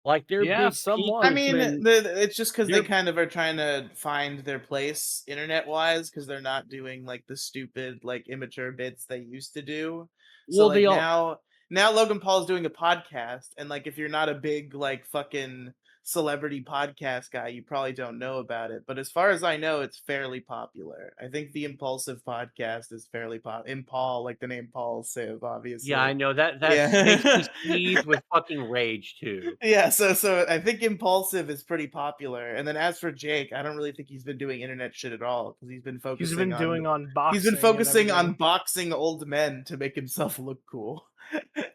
Like their Yeah, big peak somewhat. I was mean, when it's just because they their kind of are trying to find their place internet wise, because they're not doing like the stupid, like immature bits they used to do. So well like they all now Logan Paul's doing a podcast, and like if you're not a big like fucking celebrity podcast guy, you probably don't know about it. But as far as I know, it's fairly popular. I think the Impulsive podcast is fairly Impal, like the name Paul Civ, yeah, I obviously. know that makes me Yeah. sneeze with fucking rage too. Yeah, so I think Impulsive is pretty popular, and then as for Jake, I don't really think he's been doing internet shit at all because He's been doing he's been unboxing and focusing on everything. boxing old men to make himself look cool.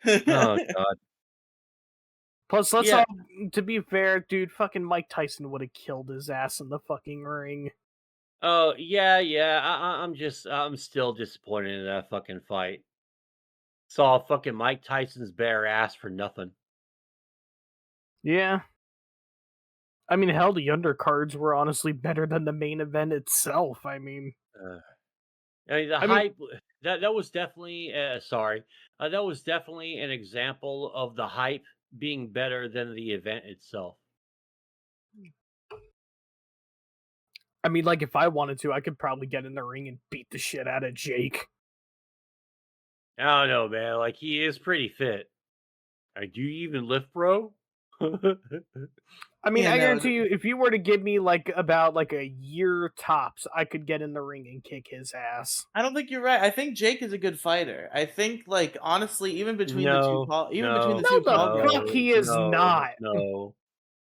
Oh god. Plus, let's Yeah. all to be fair, dude, fucking Mike Tyson would have killed his ass in the fucking ring. Oh yeah, yeah. I'm still disappointed in that fucking fight. Saw fucking Mike Tyson's bare ass for nothing. Yeah. I mean, hell, the undercards were honestly better than the main event itself. Uh, I mean, the I mean, hype that was definitely sorry. That was definitely an example of the hype being better than the event itself. like if I wanted to, I could probably get in the ring and beat the shit out of Jake. I don't know, man. Like he is pretty fit. Like, do you even lift, bro? I mean, Yeah, I no, guarantee you, if you were to give me like about like a year tops, I could get in the ring and kick his ass. I don't think you're right. I think Jake is a good fighter. I think, like, honestly, No, Even between the no, two No, the Paul fuck guys, no, he is no, not. no.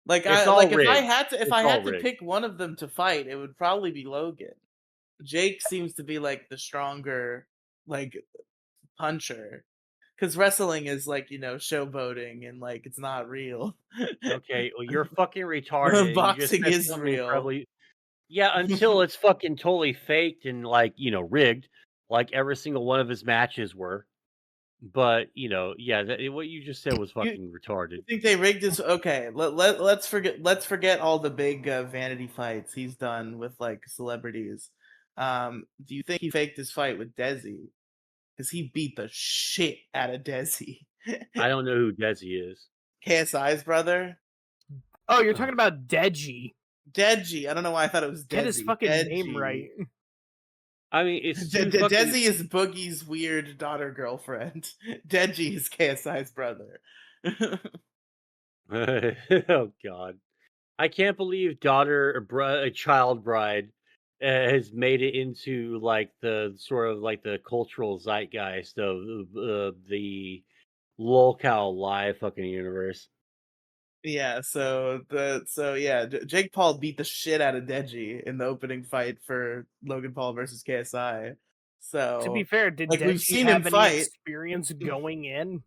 like It's I all like rigged. if It's I all had to rigged. pick one of them to fight, it would probably be Logan. Jake seems to be like the stronger, like, puncher. Because wrestling is like, showboating and like it's not real. Okay, well, you're fucking retarded, and you just Boxing said is something real. incredibly yeah, until it's fucking totally faked and, like, rigged, like every single one of his matches were. But, yeah, what you just said was You fucking retarded. think they rigged his okay, let's forget all the big vanity fights he's done with like celebrities. Do you think he faked his fight with Desi? Because he beat the shit out of Desi. I don't know who Desi is. KSI's brother? Oh, you're Ugh. talking about Deji. Deji. I don't know why I thought it was Get his Desi. fucking name Deji. right. I mean, it's too fucking Desi is Boogie's weird daughter girlfriend. Deji is KSI's brother. oh god. I can't believe a child bride has made it into like the sort of like the cultural zeitgeist of the lolcow live fucking universe. Yeah, so Jake Paul beat the shit out of Deji in the opening fight for Logan Paul versus KSI. To be So, fair, did like, we've Deji seen him have any fight. experience going in?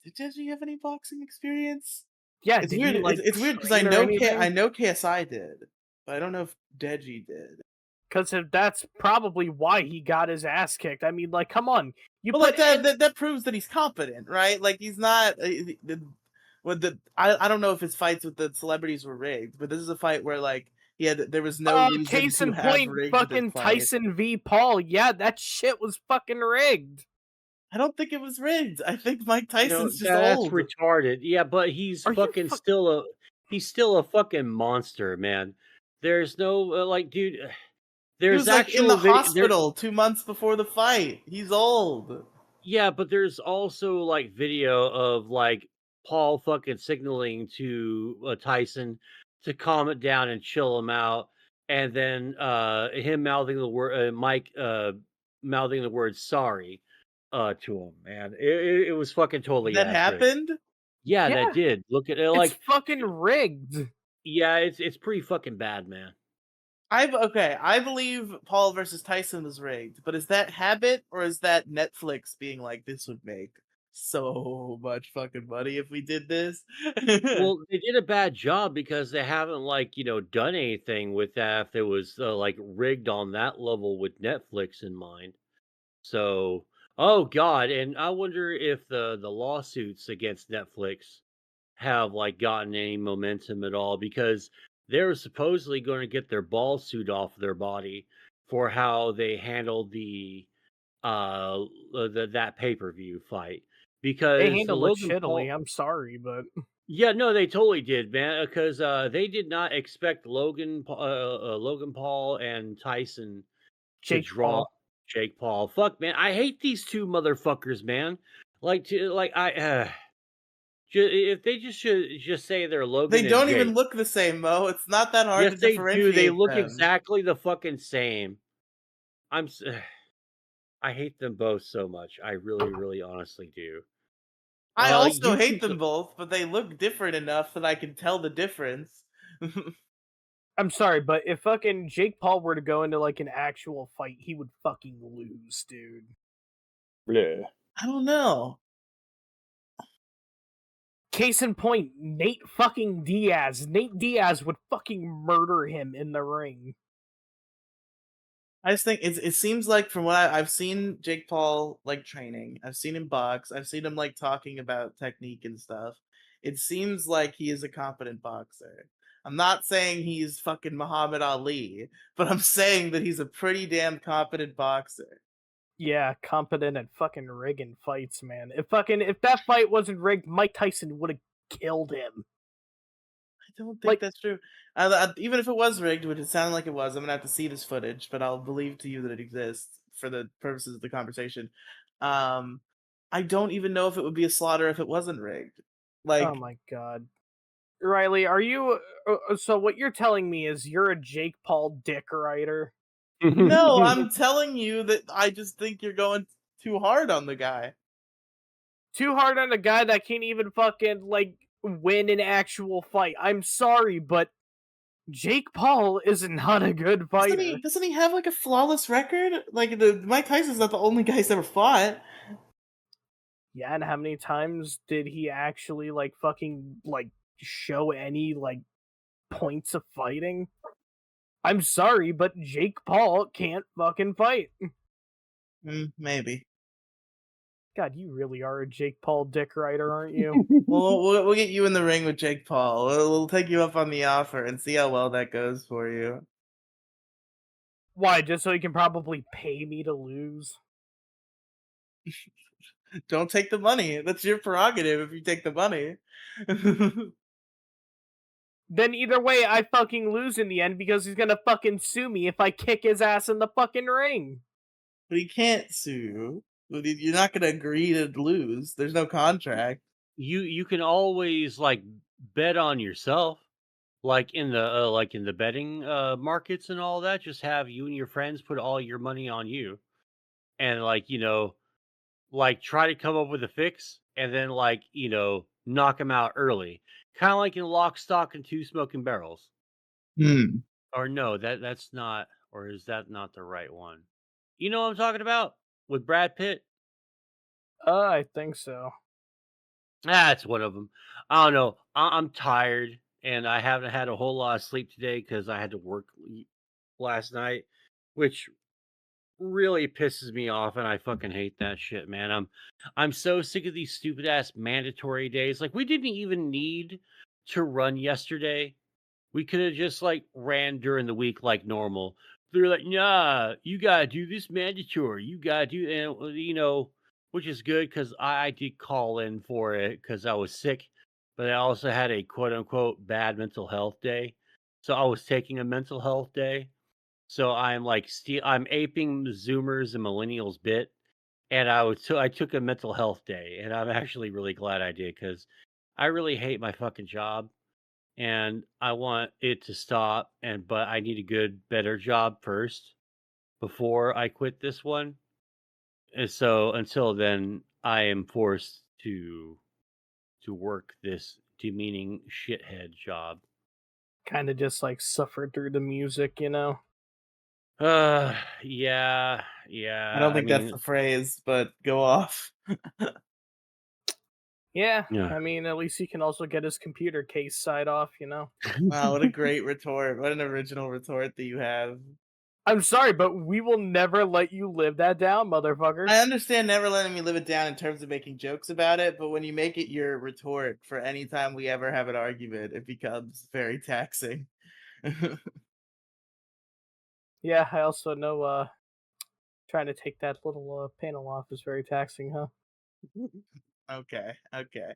Did Deji have any boxing experience? Yeah, It's did weird. he like It's weird because train or anything? I know KSI did, but I don't know if Deji did. Because that's probably why he got his ass kicked. I mean, like, come on, you Well, like put that proves that he's competent, right? Like he's not. I don't know if his fights with the celebrities were rigged, but this is a fight where like there was no reason case to in have point, rigged the fucking fight. Tyson v. Paul. Yeah, that shit was fucking rigged. I don't think it was rigged. I think Mike Tyson's just That's old. retarded. Yeah, but he's Are you fucking he's still a fucking monster, man. There's no like, dude. He There's was like in the actual video. hospital 2 months before the fight. He's old. Yeah, but there's also like video of like Paul fucking signaling to Tyson to calm it down and chill him out, and then him mouthing the word Mike mouthing the word sorry to him. Man, it was fucking totally That ass rigged. happened. Yeah, that Yeah, did. Look at it, it's like fucking rigged. yeah, it's pretty fucking bad, man. I believe Paul versus Tyson was rigged, but is that habit or is that Netflix being like this would make so much fucking money if we did this? Well, they did a bad job because they haven't like done anything with that if it was like rigged on that level with Netflix in mind. So, oh god, and I wonder if the lawsuits against Netflix have like gotten any momentum at all because they're supposedly going to get their ball suit off their body for how they handled that pay-per-view fight They because handled it Logan shittily. Paul I'm sorry, but Yeah, no, they totally did, man, because they did not expect Logan Paul and Tyson to Jake draw Paul. Jake Paul. Fuck, man, I hate these 2 motherfuckers, man. If they just should just say they're They Logan and don't even Jake. look the same, Mo. It's not that hard Yes, to they do, they differentiate look them. exactly the fucking same. I'm s I hate them both so much. I really, really honestly do. I also You hate can them both, but they look different enough that I can tell the difference. I'm sorry, but if fucking Jake Paul were to go into like an actual fight, he would fucking lose, dude. Bleh. I don't know. Case in point, Nate fucking Diaz. Nate Diaz would fucking murder him in the ring. I just think it seems like from what I've seen Jake Paul like training, I've seen him box, I've seen him like talking about technique and stuff. It seems like he is a competent boxer. I'm not saying he's fucking Muhammad Ali, but I'm saying that he's a pretty damn competent boxer. Yeah, competent at fucking rigging fights, man. If that fight wasn't rigged, Mike Tyson would have killed him. I don't think Like, that's true. Even if it was rigged, which it sounded like it was, I'm gonna have to see this footage, but I'll believe to you that it exists for the purposes of the conversation. Um, I don't even know if it would be a slaughter if it wasn't rigged. oh Like, my god. Riley, are you so what you're telling me is you're a Jake Paul dick writer? no, I'm telling you that I just think you're going too hard on the guy. Too hard on a guy that can't even fucking like win an actual fight. I'm sorry, but Jake Paul is not a good Doesn't fighter. he? Doesn't he have like a flawless record? Like the Mike Tyson's not the only guy he's ever fought. Yeah, and how many times did he actually like fucking like show any like points of fighting? I'm sorry, but Jake Paul can't fucking fight. Maybe. God, you really are a Jake Paul dick rider, aren't you? We'll get you in the ring with Jake Paul. We'll take you up on the offer and see how well that goes for you. Why? Just so he can probably pay me to lose? Don't take the money. That's your prerogative if you take the money. But Then either way, I fucking lose in the end because he's gonna fucking sue me if I kick his ass in the fucking ring. he can't sue. You're not going to agree to lose. There's no contract. You can always, like, bet on yourself, like in the betting, markets and all that, just have you and your friends put all your money on you, and, like, like, try to come up with a fix, and then, like, knock them out early. Kinda like in Lock, Stock, and Two Smoking Barrels. Hmm. Or no, that's not, or is that not the right one? You know what I'm talking about? With Brad Pitt? I think so. That's one of them. I don't know. I'm tired, and I haven't had a whole lot of sleep today because I had to work last night, which really pisses me off, and I fucking hate that shit, man. I'm so sick of these stupid ass mandatory days. Like, we didn't even need to run yesterday. We could have just like ran during the week like normal. They're like, nah, you gotta do this mandatory. You gotta do, and which is good because I did call in for it because I was sick, but I also had a quote unquote bad mental health day. So I was taking a mental health day. So I'm like, I'm aping Zoomers and millennials bit, and I took a mental health day, and I'm actually really glad I did because I really hate my fucking job and I want it to stop, but I need a good, better job first before I quit this one. And so until then, I am forced to work this demeaning shithead job. Kind of just like suffer through the music, you know? Yeah, I don't yeah. I think that's mean, the phrase, but go off. Yeah, yeah. I mean, at least he can also get his computer case side off, you know? Wow, what a great retort. What an original retort that you have. I'm sorry, but we will never let you live that down, motherfucker. I understand never letting me live it down in terms of making jokes about it, but when you make it your retort for any time we ever have an argument, it becomes very taxing. Yeah, I also know trying to take that little panel off is very taxing, huh? Okay, okay.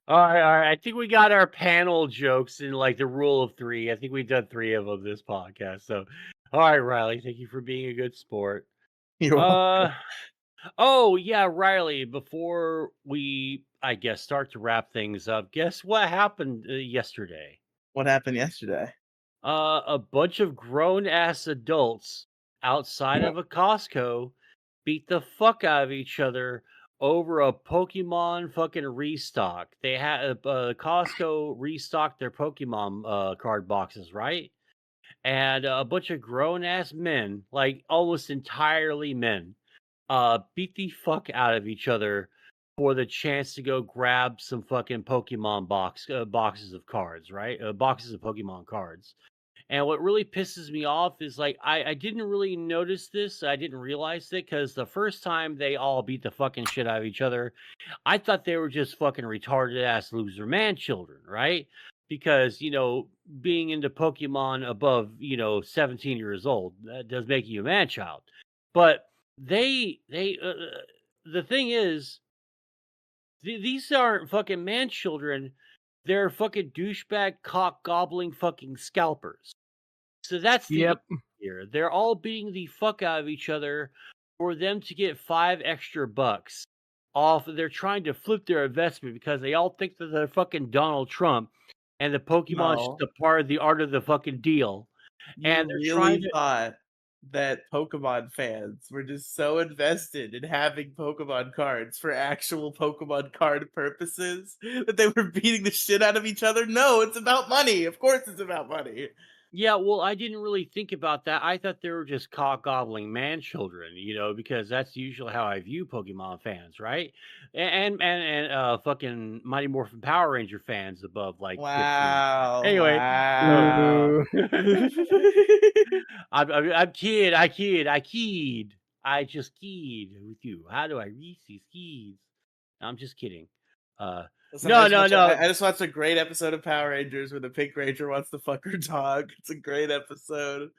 All right. I think we got our panel jokes in like the rule of three. I think we've done 3 of them this podcast. So, all right, Riley, thank you for being a good sport. You're welcome. Uh, oh yeah, Riley. Before we, I guess, start to wrap things up, guess what happened yesterday? What happened yesterday? A bunch of grown ass adults outside of a Costco beat the fuck out of each other over a Pokemon fucking restock. They had Costco restocked their Pokemon card boxes, right? And a bunch of grown ass men, like almost entirely men, beat the fuck out of each other for the chance to go grab some fucking Pokemon boxes of cards, right? Boxes of Pokemon cards. And what really pisses me off is like I didn't really notice this. I didn't realize it because the first time they all beat the fucking shit out of each other, I thought they were just fucking retarded ass loser man children, right? Because being into Pokemon above 17 years old, that does make you a man child. But the thing is, these aren't fucking man children. They're fucking douchebag cock gobbling fucking scalpers. So that's the Yep. issue here. They're all beating the fuck out of each other for them to get 5 extra bucks off. They're trying to flip their investment because they all think that they're fucking Donald Trump and the Pokemon's just No. a part of the art of the fucking deal. You And they're trying really to thought that Pokemon fans were just so invested in having Pokemon cards for actual Pokemon card purposes that they were beating the shit out of each other? No, it's about money. Of course it's about money. Yeah, well, I didn't really think about that. I thought they were just cock gobbling man children, because that's usually how I view Pokemon fans, right? And fucking Mighty Morphin Power Ranger fans above like 15. Wow. Anyway, so Wow. Ooh. I'm kid. I keyed. I just keyed with you. How do I reach these keys? I'm just kidding. Listen, No, no, no. I just watched a great episode of Power Rangers where the Pink Ranger wants to fuck her dog. It's a great episode.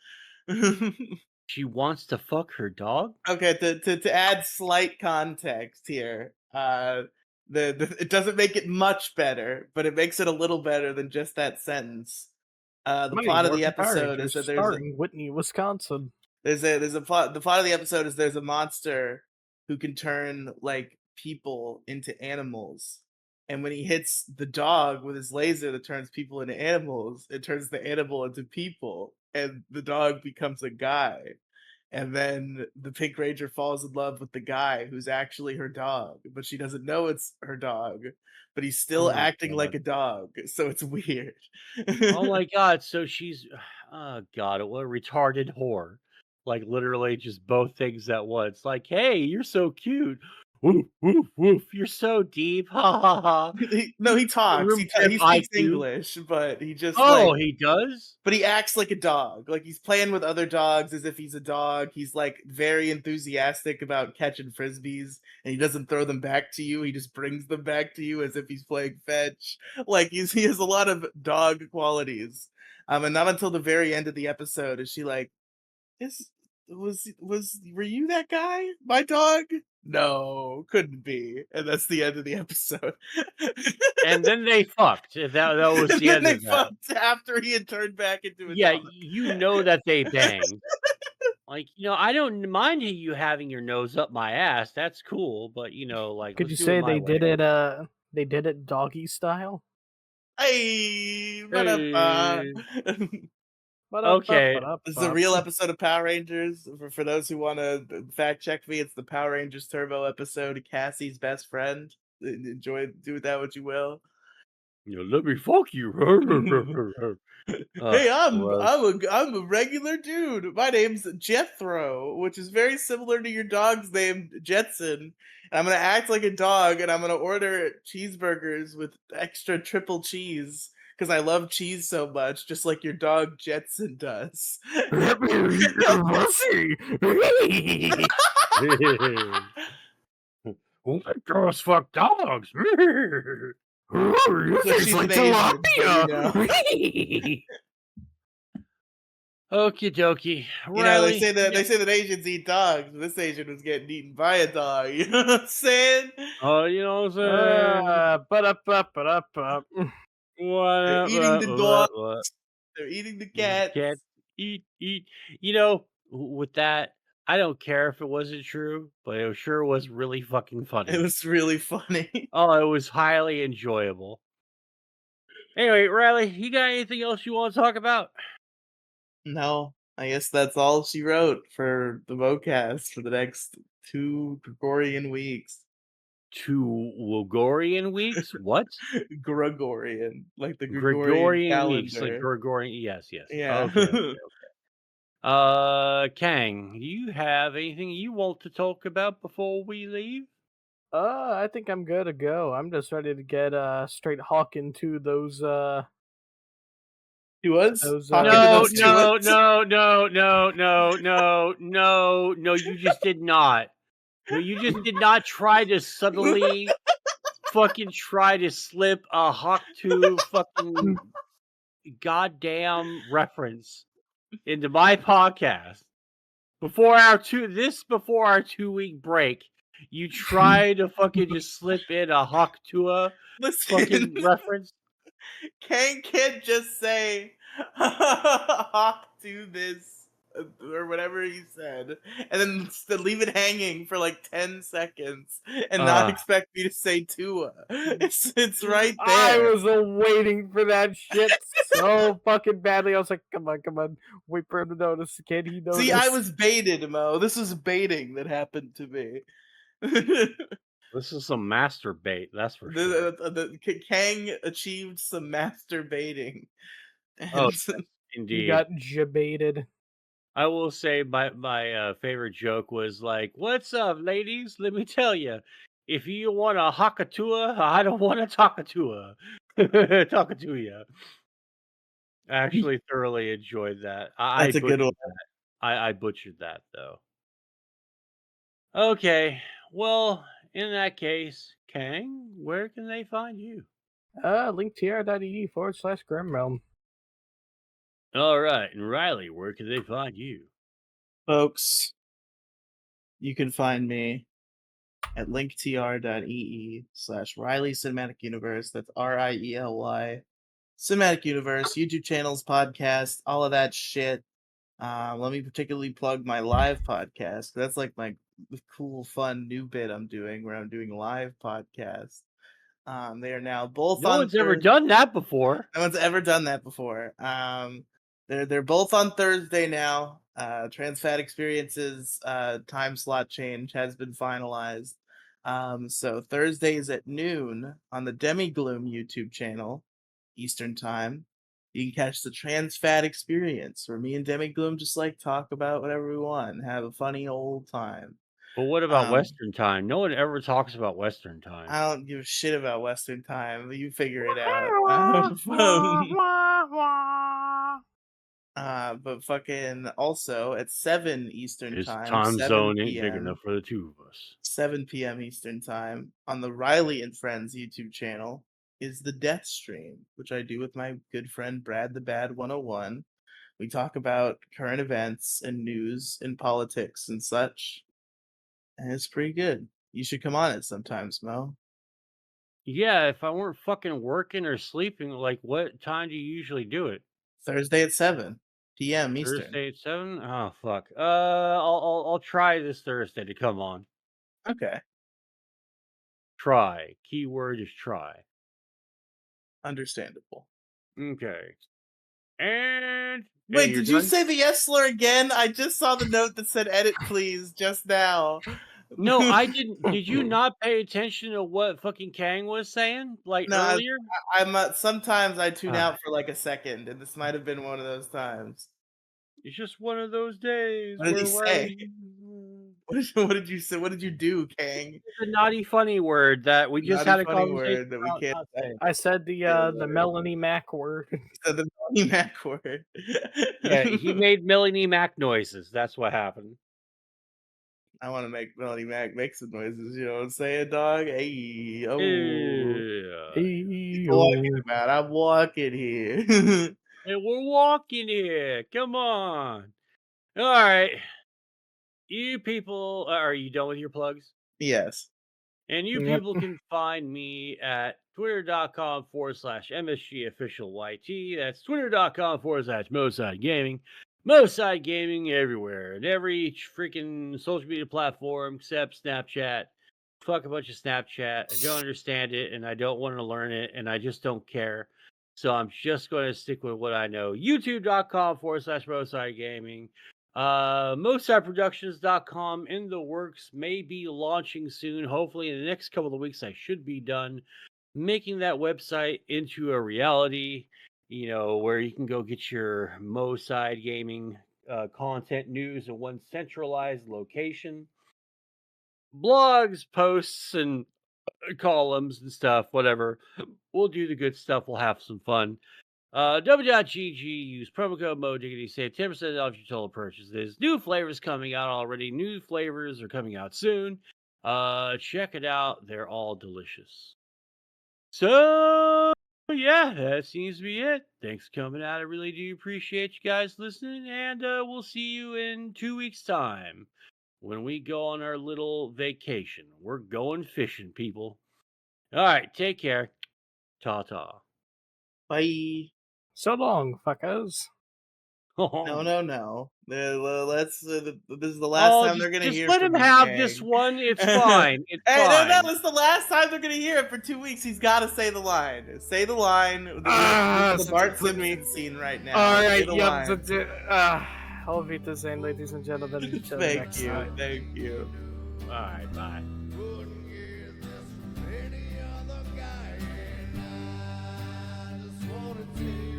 She wants to fuck her dog. Okay, to add slight context here, it doesn't make it much better, but it makes it a little better than just that sentence. The Mighty plot of the Morphin Power episode is Rangers that starring Whitney, Wisconsin. there's a plot. The plot of the episode is there's a monster who can turn like people into animals, and when he hits the dog with his laser that turns people into animals, it turns the animal into people, and the dog becomes a guy. And then the Pink Ranger falls in love with the guy who's actually her dog, but she doesn't know it's her dog. But he's still Oh acting like god. a dog, so it's weird. Oh my god, so she's oh god, what a retarded whore. Like literally just both things at once. Like, hey, you're so cute. Woof, woof, woof, you're so deep. Ha ha ha. No, he talks. Room temp He speaks IQ. English, but he just Oh, he does? but he acts like a dog. Like he's playing with other dogs as if he's a dog. He's like very enthusiastic about catching frisbees, and he doesn't throw them back to you. He just brings them back to you as if he's playing fetch. Like he has a lot of dog qualities. And not until the very end of the episode is she like, "This were you that guy? My dog? No, couldn't be." And that's the end of the episode. And then they fucked. That was And the then end they of that. fucked after he had turned back into a Yeah, dog. you know that they banged. Like, I don't mind you having your nose up my ass. That's cool, but like Could let's you do it say my they way. did it doggy style? Hey, ba-da-ba. Okay. This is a real episode of Power Rangers. For those who want to fact check me, it's the Power Rangers Turbo episode, Cassie's best friend. Enjoy, do with that what you will. Let me fuck you. Hey, Gross. I'm a regular dude. My name's Jethro, which is very similar to your dog's name, Jetson. And I'm gonna act like a dog, and I'm gonna order cheeseburgers with extra triple cheese because I love cheese so much, just like your dog Jetson does. Let me eat your pussy. Oh my gosh, fuck dogs. Ooh, you So taste she's like an Asian, but, tilapia. Okie dokie. You know, Riley, they say that Asians eat dogs. But this Asian was getting eaten by a dog. You know what I'm saying? oh, you know what I'm saying? Ba-da-ba-ba-da-ba. They're eating the dogs. What? They're eating the cats. Can't eat. You know, with that, I don't care if it wasn't true, but it sure was really fucking It funny. was really funny. Oh, it was highly enjoyable. Anyway, Riley, you got anything else you want to talk about? No, I guess that's all she wrote for the vocast for the next 2 Gregorian weeks. 2 Logorian weeks? What? Gregorian, like the Gregorian Gregorian weeks, like calendar. Gregorian. Yes, yes. Yeah. Okay, okay. Kang, do you have anything you want to talk about before we leave? I think I'm good to go. I'm just ready to get straight hawk into He was those talking to No, those no, tulips. no, no, no, no, no, no, no, you just did not. No, you just did not try to subtly fucking try to slip a Hawk 2 fucking goddamn reference into my podcast. Before our 2-week break, you try to fucking just slip in a Hawk 2 Listen, fucking reference. Kang can't just say "Hawk do this" or whatever he said, and then leave it hanging for like 10 seconds and not Uh, expect me to say Tua. It's right I there. was waiting for that shit so fucking badly. I was like, come on, wait for him to notice. Can he notice? See, I was baited, Mo. This was baiting that happened to me. this is some master bait, that's for sure. Kang achieved some masturbating. Oh, And You indeed. got jebaited. I will say my favorite joke was like, "What's up, ladies? Let me tell you, if you want a Hakatua, I don't want a Takatua." Talking to you. I actually thoroughly enjoyed that. I that's a good butchered one. that. I butchered that though. Okay, well, in that case, Kang, where can they find you? linktr.ee/Grimrealm. All right, and Riley, where can they find you? Folks, you can find me at linktr.ee/Riley Cinematic Universe. That's RIELY. Cinematic Universe, YouTube channels, podcast, all of that shit. Let me particularly plug my live podcast. That's like my cool, fun new bit I'm doing where I'm doing live podcasts. They are now both No on one's ever Thursday. done that before. No one's ever done that before. They're both on Thursday now. Transfat Experiences time slot change has been finalized. So Thursdays at noon on the Demigloom YouTube channel, Eastern Time. You can catch the Transfat Experience, where me and Demigloom just like talk about whatever we want and have a funny old time. But what about Um, Western time? No one ever talks about Western time. I don't give a shit about Western Time. You figure it out. But fucking also at 7 Eastern This Time, time 7 zone ain't big p.m. enough for the two of us. 7 p.m. Eastern Time on the Riley and Friends YouTube channel is the Death Stream, which I do with my good friend Brad the Bad 101. We talk about current events and news and politics and such. And it's pretty good. You should come on it sometimes, Mo. Yeah, if I weren't fucking working or sleeping, like what time do you usually do it? Thursday at 7 p.m. Eastern. Thursday at 7? Oh fuck. I'll try this Thursday to come on. Okay. Try. Keyword is try. Understandable. Okay. And Wait, you're did you done? say the yes slur again? I just saw the note that said edit please just now. No, I didn't. Did you not pay attention to what fucking Kang was saying like No, earlier? I'm sometimes I tune Ah, out for like a second, and this might have been one of those times. it's just one of those days What did he where say? What did you say? What did you do, Kang? the naughty funny word that we just Naughty had a funny conversation word that we about can't not say. saying. I said the Melanie Mac word. Said the naughty Mac word. Yeah, he made Melanie Mac noises. That's what happened. I want to make Melanie Mac make some noises. You know what I'm saying, dog? Hey, oh, Yeah. he's walking about. I'm walking here. And we're walking here. Come on. All right. You people, are you done with your plugs? Yes. And you Yep. people can find me at twitter.com/MSG official YT. That's twitter.com/Moside Gaming. Moside Gaming everywhere and every freaking social media platform except Snapchat. Fuck a bunch of Snapchat. I don't understand it and I don't want to learn it and I just don't care. So I'm just going to stick with what I know. YouTube.com/Moside Gaming. MosideProductions.com in the works, may be launching soon. Hopefully, in the next couple of weeks, I should be done making that website into a reality. Where you can go get your Moside Gaming content news in one centralized location. Blogs, posts, and columns and stuff, whatever. We'll do the good stuff. We'll have some fun. W.GG, use promo code MoDiggity, save 10% off your total purchases. New flavors coming out already. New flavors are coming out soon. Check it out. They're all delicious. So, yeah, that seems to be it. Thanks for coming out. I really do appreciate you guys listening. And we'll see you in 2 weeks' time when we go on our little vacation. We're going fishing, people. All right, take care. Ta-ta. Bye. So long, fuckers. No. Let's. This is the last time they're gonna just hear let from him you, have this Kang. one. It's fine. It's Hey, fine. no, it's the last time they're gonna hear it for 2 weeks. He's got to say the line. Say the line. This is the Bart Simpson scene right now. All Say right, the yep. line. That's it. I'll be the same, ladies and gentlemen. Until Thank next you. time. Thank you. All right, bye. Wouldn't give this to any other guy, and I just wanna take